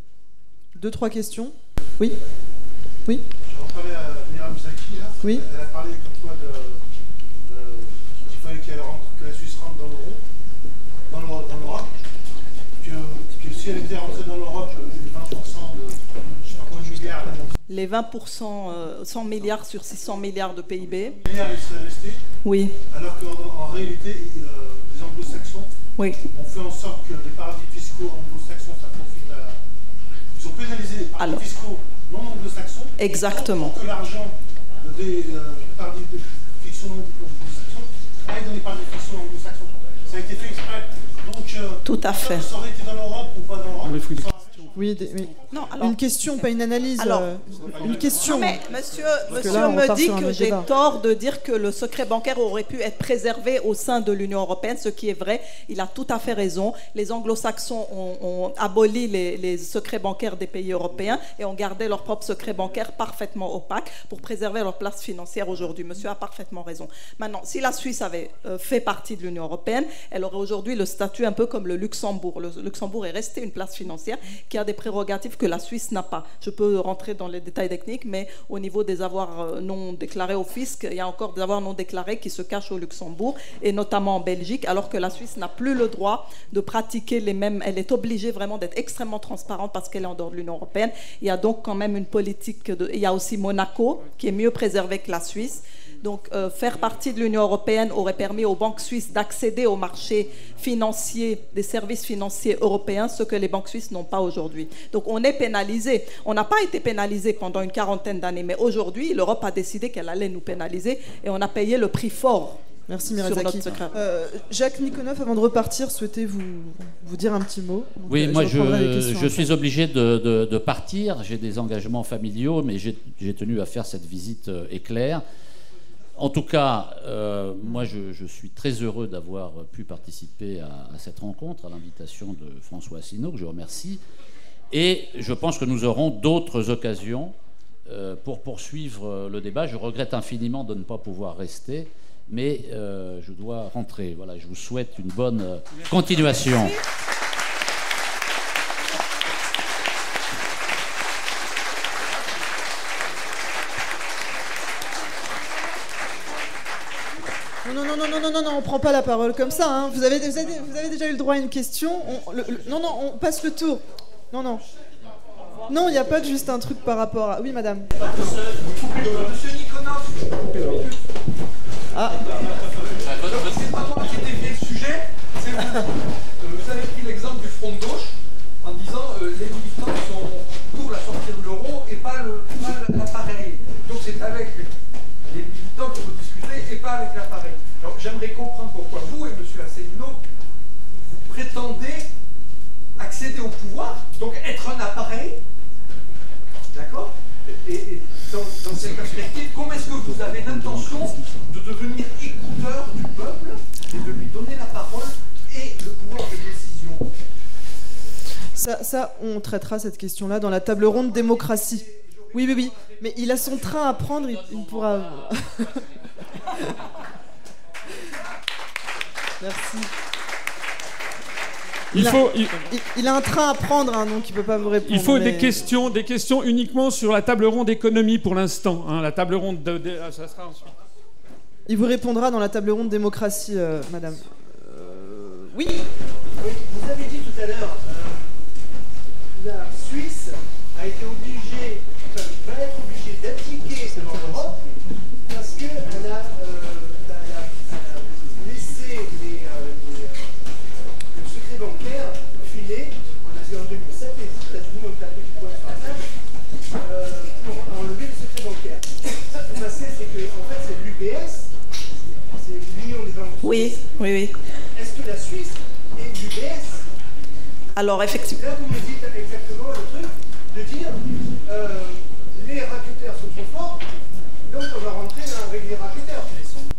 2-3 questions. Oui. Oui. Je vais en parler à Myriam Zaki. Là. Oui. Elle a parlé comme quoi qu'il fallait que la Suisse rentre dans l'Europe, que si elle était rentrée dans l'Europe, 20% de je sais pas combien de milliards. Les 20%, 100 milliards sur 600 milliards de PIB. Milliards, ils seraient restés. Oui. Alors qu'en réalité, les anglo-saxons ont fait en sorte que les paradis fiscaux anglo-saxons, ça profite à... Ils ont pénalisé les paradis fiscaux non anglo-saxons. Exactement. Pour que l'argent des paradis fiscaux non anglo-saxons aille dans les paradis fiscaux anglo-saxons. Ça a été fait exprès. Donc, tout à fait. Ça aurait été dans l'Europe ou pas dans l'Europe. Oui, non, alors, une question, pas une analyse. Alors, une question. Non, mais monsieur me dit que j'ai tort de dire que le secret bancaire aurait pu être préservé au sein de l'Union européenne, ce qui est vrai. Il a tout à fait raison. Les anglo-saxons ont aboli les secrets bancaires des pays européens et ont gardé leurs propres secrets bancaires parfaitement opaques pour préserver leur place financière aujourd'hui. Monsieur a parfaitement raison. Maintenant, si la Suisse avait fait partie de l'Union européenne, elle aurait aujourd'hui le statut un peu comme le Luxembourg. Le Luxembourg est resté une place financière qui a des prérogatives que la Suisse n'a pas. Je peux rentrer dans les détails techniques, mais au niveau des avoirs non déclarés au fisc, il y a encore des avoirs non déclarés qui se cachent au Luxembourg, et notamment en Belgique, alors que la Suisse n'a plus le droit de pratiquer les mêmes... Elle est obligée vraiment d'être extrêmement transparente parce qu'elle est en dehors de l'Union européenne. Il y a donc quand même une politique... Il y a aussi Monaco, qui est mieux préservé que la Suisse. Donc, faire partie de l'Union européenne aurait permis aux banques suisses d'accéder au marché financier, des services financiers européens, ce que les banques suisses n'ont pas aujourd'hui. Donc, on est pénalisé. On n'a pas été pénalisé pendant une quarantaine d'années, mais aujourd'hui, l'Europe a décidé qu'elle allait nous pénaliser et on a payé le prix fort. Merci Mirazaki. Jacques Nikonov, avant de repartir, souhaitez vous dire un petit mot? Oui, moi je suis obligé de partir. J'ai des engagements familiaux, mais j'ai tenu à faire cette visite éclair. En tout cas, moi je suis très heureux d'avoir pu participer à cette rencontre, à l'invitation de François Asselineau, que je remercie. Et je pense que nous aurons d'autres occasions pour poursuivre le débat. Je regrette infiniment de ne pas pouvoir rester, mais je dois rentrer. Voilà, je vous souhaite une bonne continuation. Merci. Non, on prend pas la parole comme ça. Hein. Vous avez déjà eu le droit à une question. On passe le tour. Non, il n'y a pas juste un truc par rapport à... Oui, madame. Monsieur Nikonov. Ah. C'est pas moi qui ai dévié le sujet. Vous avez pris l'exemple du front de gauche en disant les militants sont pour la sortie de l'euro et pas l'appareil. Donc c'est avec les militants que vous discutez et pas avec l'appareil. Donc j'aimerais comprendre pourquoi vous et M. Asselineau, vous prétendez accéder au pouvoir, donc être un appareil, d'accord? Et dans cette perspective, comment est-ce que vous avez l'intention de devenir écouteur du peuple et de lui donner la parole et le pouvoir de décision? Ça, on traitera cette question-là dans la table ronde démocratie. Oui. Mais il a son train à prendre, il pourra... Merci. Il a un train à prendre, hein, donc il ne peut pas vous répondre. Il faut des questions uniquement sur la table ronde économie pour l'instant. Hein, la table ronde, ça sera ensuite. Il vous répondra dans la table ronde démocratie, madame. Oui. Vous avez dit tout à l'heure, la Suisse a été obligée, va être obligée d'appliquer dans l'Europe parce qu'elle a laissé le secret bancaire filer en 2007, les États-Unis ont tapé du poing sur la table pour enlever le secret bancaire. Ça, ce qui s'est passé, c'est que en fait, c'est l'UBS, c'est l'Union des banques. Oui. Est-ce que la Suisse est l'UBS? Alors, effectivement. Là, vous me dites exactement le truc de dire les racketteurs sont trop forts, donc on va rentrer avec les racketteurs.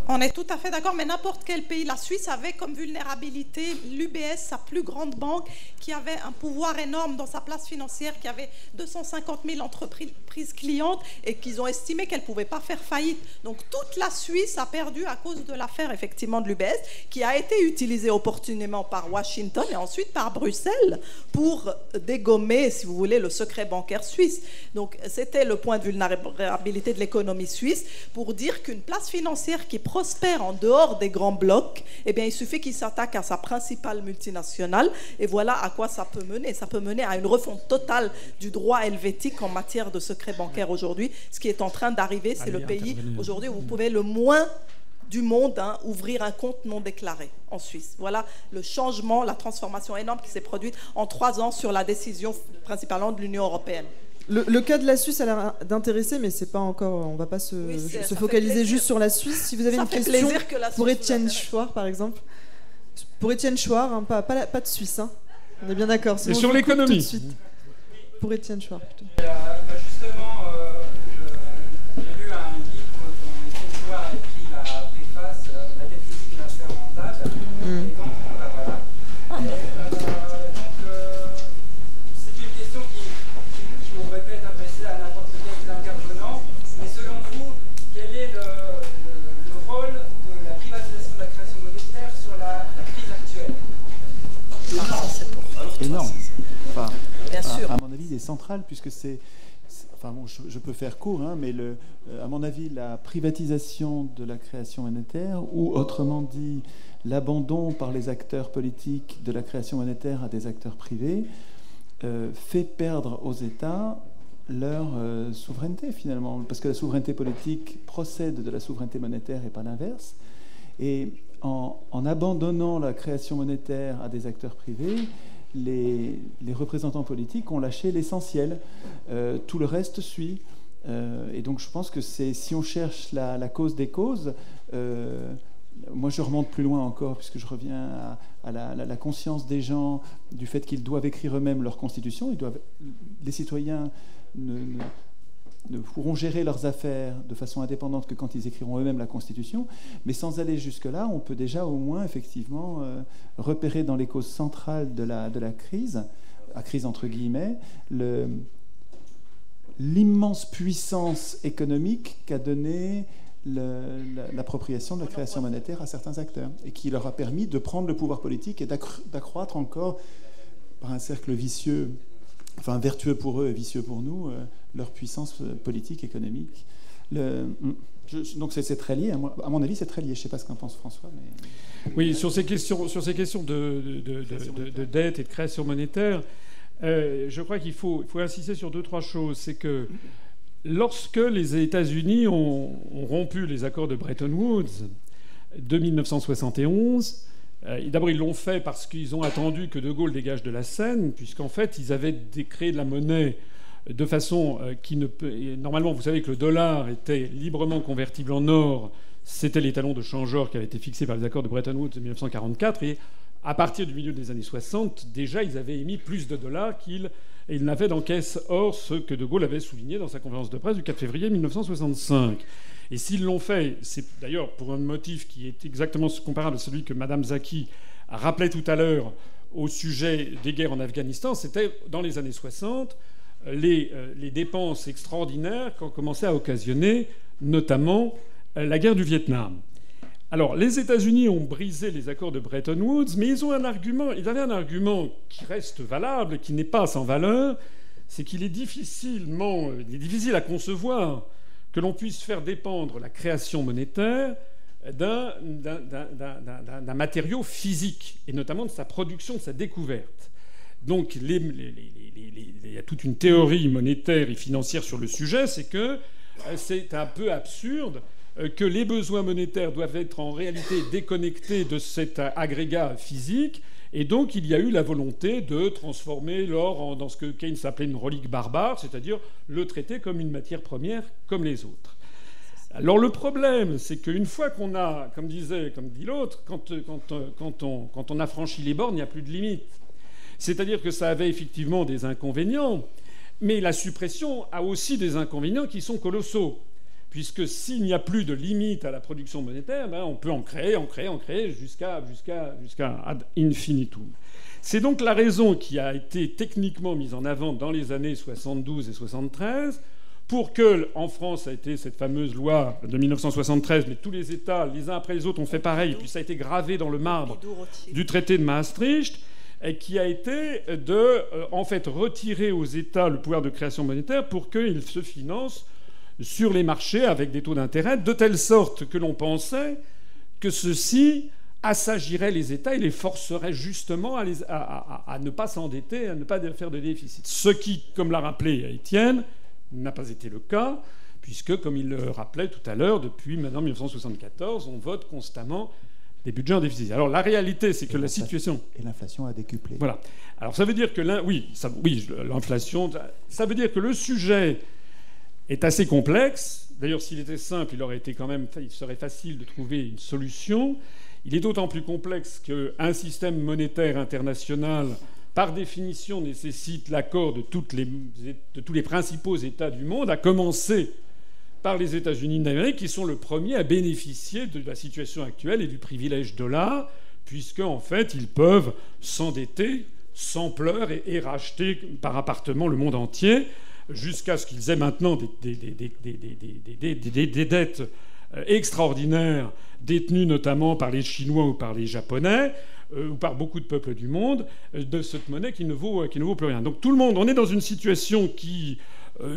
On est tout à fait d'accord, mais n'importe quel pays, la Suisse avait comme vulnérabilité l'UBS, sa plus grande banque, qui avait un pouvoir énorme dans sa place financière, qui avait 250 000 entreprises clientes et qu'ils ont estimé qu'elle ne pouvait pas faire faillite. Donc toute la Suisse a perdu à cause de l'affaire effectivement de l'UBS, qui a été utilisée opportunément par Washington et ensuite par Bruxelles pour dégommer, si vous voulez, le secret bancaire suisse. Donc c'était le point de vulnérabilité de l'économie suisse pour dire qu'une place financière qui prospère en dehors des grands blocs, eh bien, il suffit qu'il s'attaque à sa principale multinationale et voilà à quoi ça peut mener. Ça peut mener à une refonte totale du droit helvétique en matière de secret bancaire aujourd'hui. Ce qui est en train d'arriver, c'est le pays aujourd'hui où vous pouvez le moins du monde ouvrir un compte non déclaré en Suisse. Voilà le changement, la transformation énorme qui s'est produite en 3 ans sur la décision principalement de l'Union européenne. Le cas de la Suisse a l'air d'intéresser, mais c'est pas encore. On va pas se focaliser juste sur la Suisse. Si vous avez une question pour Étienne Chouard, par exemple, pour Étienne Chouard, pas de Suisse. Hein. On est bien d'accord. Et sur l'économie. pour Étienne Chouard plutôt. Justement, j'ai lu un livre dont Étienne Chouard a écrit la préface, La dette physique et la sphère mentale. Et donc, voilà. C'est une question qui aurait pu être adressée à n'importe quel intervenant. Mais selon vous, quel est le rôle de la privatisation de la création monétaire sur la crise actuelle? Énorme. Enfin, Bien sûr. à mon avis, il est central, puisque enfin bon, je peux faire court, hein, mais à mon avis, la privatisation de la création monétaire, ou autrement dit, l'abandon par les acteurs politiques de la création monétaire à des acteurs privés, fait perdre aux États leur souveraineté, finalement, parce que la souveraineté politique procède de la souveraineté monétaire et pas l'inverse. Et en abandonnant la création monétaire à des acteurs privés, les représentants politiques ont lâché l'essentiel. Tout le reste suit. Et donc je pense que si on cherche la cause des causes, moi je remonte plus loin encore, puisque je reviens à la conscience des gens du fait qu'ils doivent écrire eux-mêmes leur constitution. Les citoyens ne pourront gérer leurs affaires de façon indépendante que quand ils écriront eux-mêmes la Constitution. Mais sans aller jusque-là, on peut déjà au moins effectivement repérer dans les causes centrales de la crise, la crise entre guillemets, l'immense puissance économique qu'a donnée l'appropriation de la création monétaire à certains acteurs, et qui leur a permis de prendre le pouvoir politique et d'accroître encore, par un cercle vicieux, enfin vertueux pour eux et vicieux pour nous, leur puissance politique, économique. Donc c'est très lié. À mon avis, c'est très lié. Je ne sais pas ce qu'en pense François. Mais... Oui, sur ces questions de dette et de création monétaire, je crois qu'il faut insister sur 2-3 choses. C'est que lorsque les États-Unis ont rompu les accords de Bretton Woods de 1971, d'abord, ils l'ont fait parce qu'ils ont attendu que De Gaulle dégage de la scène, puisqu'en fait, ils avaient créé de la monnaie de façon qui ne peut... Normalement, vous savez que le dollar était librement convertible en or. C'était l'étalon de change-or qui avait été fixé par les accords de Bretton Woods de 1944. Et à partir du milieu des années 60, déjà, ils avaient émis plus de dollars et ils n'avaient dans caisse or, ce que De Gaulle avait souligné dans sa conférence de presse du 4 février 1965. Et s'ils l'ont fait, c'est d'ailleurs pour un motif qui est exactement comparable à celui que Mme Zaki rappelait tout à l'heure au sujet des guerres en Afghanistan, c'était dans les années 60 les dépenses extraordinaires qu'ont commencé à occasionner notamment la guerre du Vietnam. Alors, les États-Unis ont brisé les accords de Bretton Woods, mais ils avaient un argument qui reste valable, qui n'est pas sans valeur, c'est qu'il est difficile à concevoir que l'on puisse faire dépendre la création monétaire d'un matériau physique, et notamment de sa production, de sa découverte. Donc il y a toute une théorie monétaire et financière sur le sujet, c'est que c'est un peu absurde que les besoins monétaires doivent être en réalité déconnectés de cet agrégat physique, et donc il y a eu la volonté de transformer l'or dans ce que Keynes appelait une relique barbare, c'est-à-dire le traiter comme une matière première comme les autres. Alors le problème, c'est qu'une fois qu'on a, comme dit l'autre, quand on a franchi les bornes, il n'y a plus de limite. C'est-à-dire que ça avait effectivement des inconvénients, mais la suppression a aussi des inconvénients qui sont colossaux. Puisque s'il n'y a plus de limite à la production monétaire, on peut en créer jusqu'à ad infinitum. C'est donc la raison qui a été techniquement mise en avant dans les années 72 et 73 pour que, en France, ça a été cette fameuse loi de 1973, mais tous les États, les uns après les autres, ont fait pareil, puis ça a été gravé dans le marbre du traité de Maastricht, et qui a été de, en fait, retirer aux États le pouvoir de création monétaire pour qu'ils se financent sur les marchés avec des taux d'intérêt, de telle sorte que l'on pensait que ceci assagirait les États et les forcerait justement à ne pas s'endetter, à ne pas faire de déficit. Ce qui, comme l'a rappelé Étienne, n'a pas été le cas, puisque, comme il le rappelait tout à l'heure, depuis maintenant 1974, on vote constamment des budgets en déficit. Alors la réalité, c'est que la situation... Et l'inflation a décuplé. Voilà. Alors ça veut dire que... l'inflation... Ça veut dire que le sujet est assez complexe. D'ailleurs, s'il était simple, il serait facile de trouver une solution. Il est d'autant plus complexe qu'un système monétaire international par définition, nécessite l'accord de tous les principaux États du monde, à commencer par les États-Unis d'Amérique, qui sont le premier à bénéficier de la situation actuelle et du privilège dollar, puisque en fait, ils peuvent s'endetter sans pleurs et racheter par appartement le monde entier, jusqu'à ce qu'ils aient maintenant des dettes extraordinaires, détenues notamment par les Chinois ou par les Japonais, ou par beaucoup de peuples du monde, de cette monnaie qui ne vaut plus rien. Donc tout le monde, on est dans une situation qui...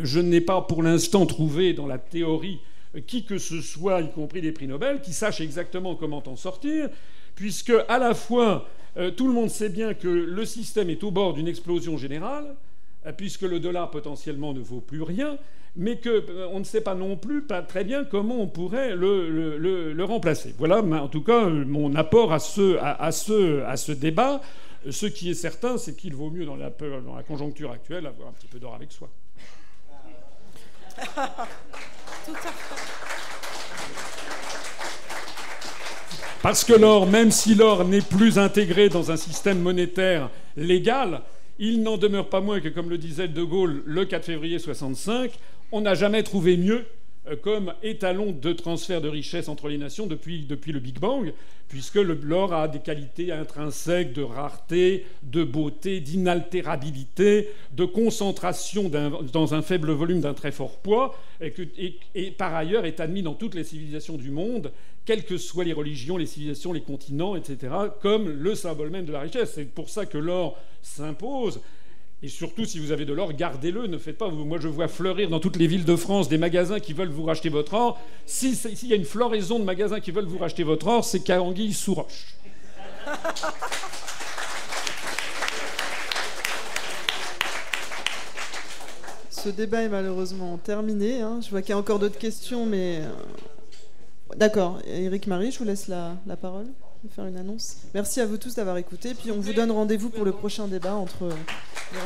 je n'ai pas pour l'instant trouvé dans la théorie qui que ce soit, y compris des prix Nobel, qui sache exactement comment en sortir, puisque à la fois tout le monde sait bien que le système est au bord d'une explosion générale, puisque le dollar potentiellement ne vaut plus rien, mais qu'on ne sait pas non plus pas très bien comment on pourrait le remplacer. Voilà en tout cas mon apport à ce débat. Ce qui est certain, c'est qu'il vaut mieux dans la conjoncture actuelle avoir un petit peu d'or avec soi. Tout à fait. Parce que l'or, même si l'or n'est plus intégré dans un système monétaire légal, il n'en demeure pas moins que, comme le disait De Gaulle le 4 février 1965, on n'a jamais trouvé mieux comme étalon de transfert de richesse entre les nations depuis le Big Bang, puisque l'or a des qualités intrinsèques de rareté, de beauté, d'inaltérabilité, de concentration dans un faible volume d'un très fort poids, et par ailleurs est admis dans toutes les civilisations du monde, quelles que soient les religions, les civilisations, les continents, etc., comme le symbole même de la richesse. C'est pour ça que l'or s'impose. Et surtout, si vous avez de l'or, gardez-le. Ne faites pas... Moi, je vois fleurir dans toutes les villes de France des magasins qui veulent vous racheter votre or. S'il y a une floraison de magasins qui veulent vous racheter votre or, c'est qu'à Anguille sous roche. Ce débat est malheureusement terminé. Je vois qu'il y a encore d'autres questions, mais... D'accord. Éric Marie, je vous laisse la parole. Faire une annonce. Merci à vous tous d'avoir écouté. Puis on vous donne rendez-vous pour le prochain débat entre les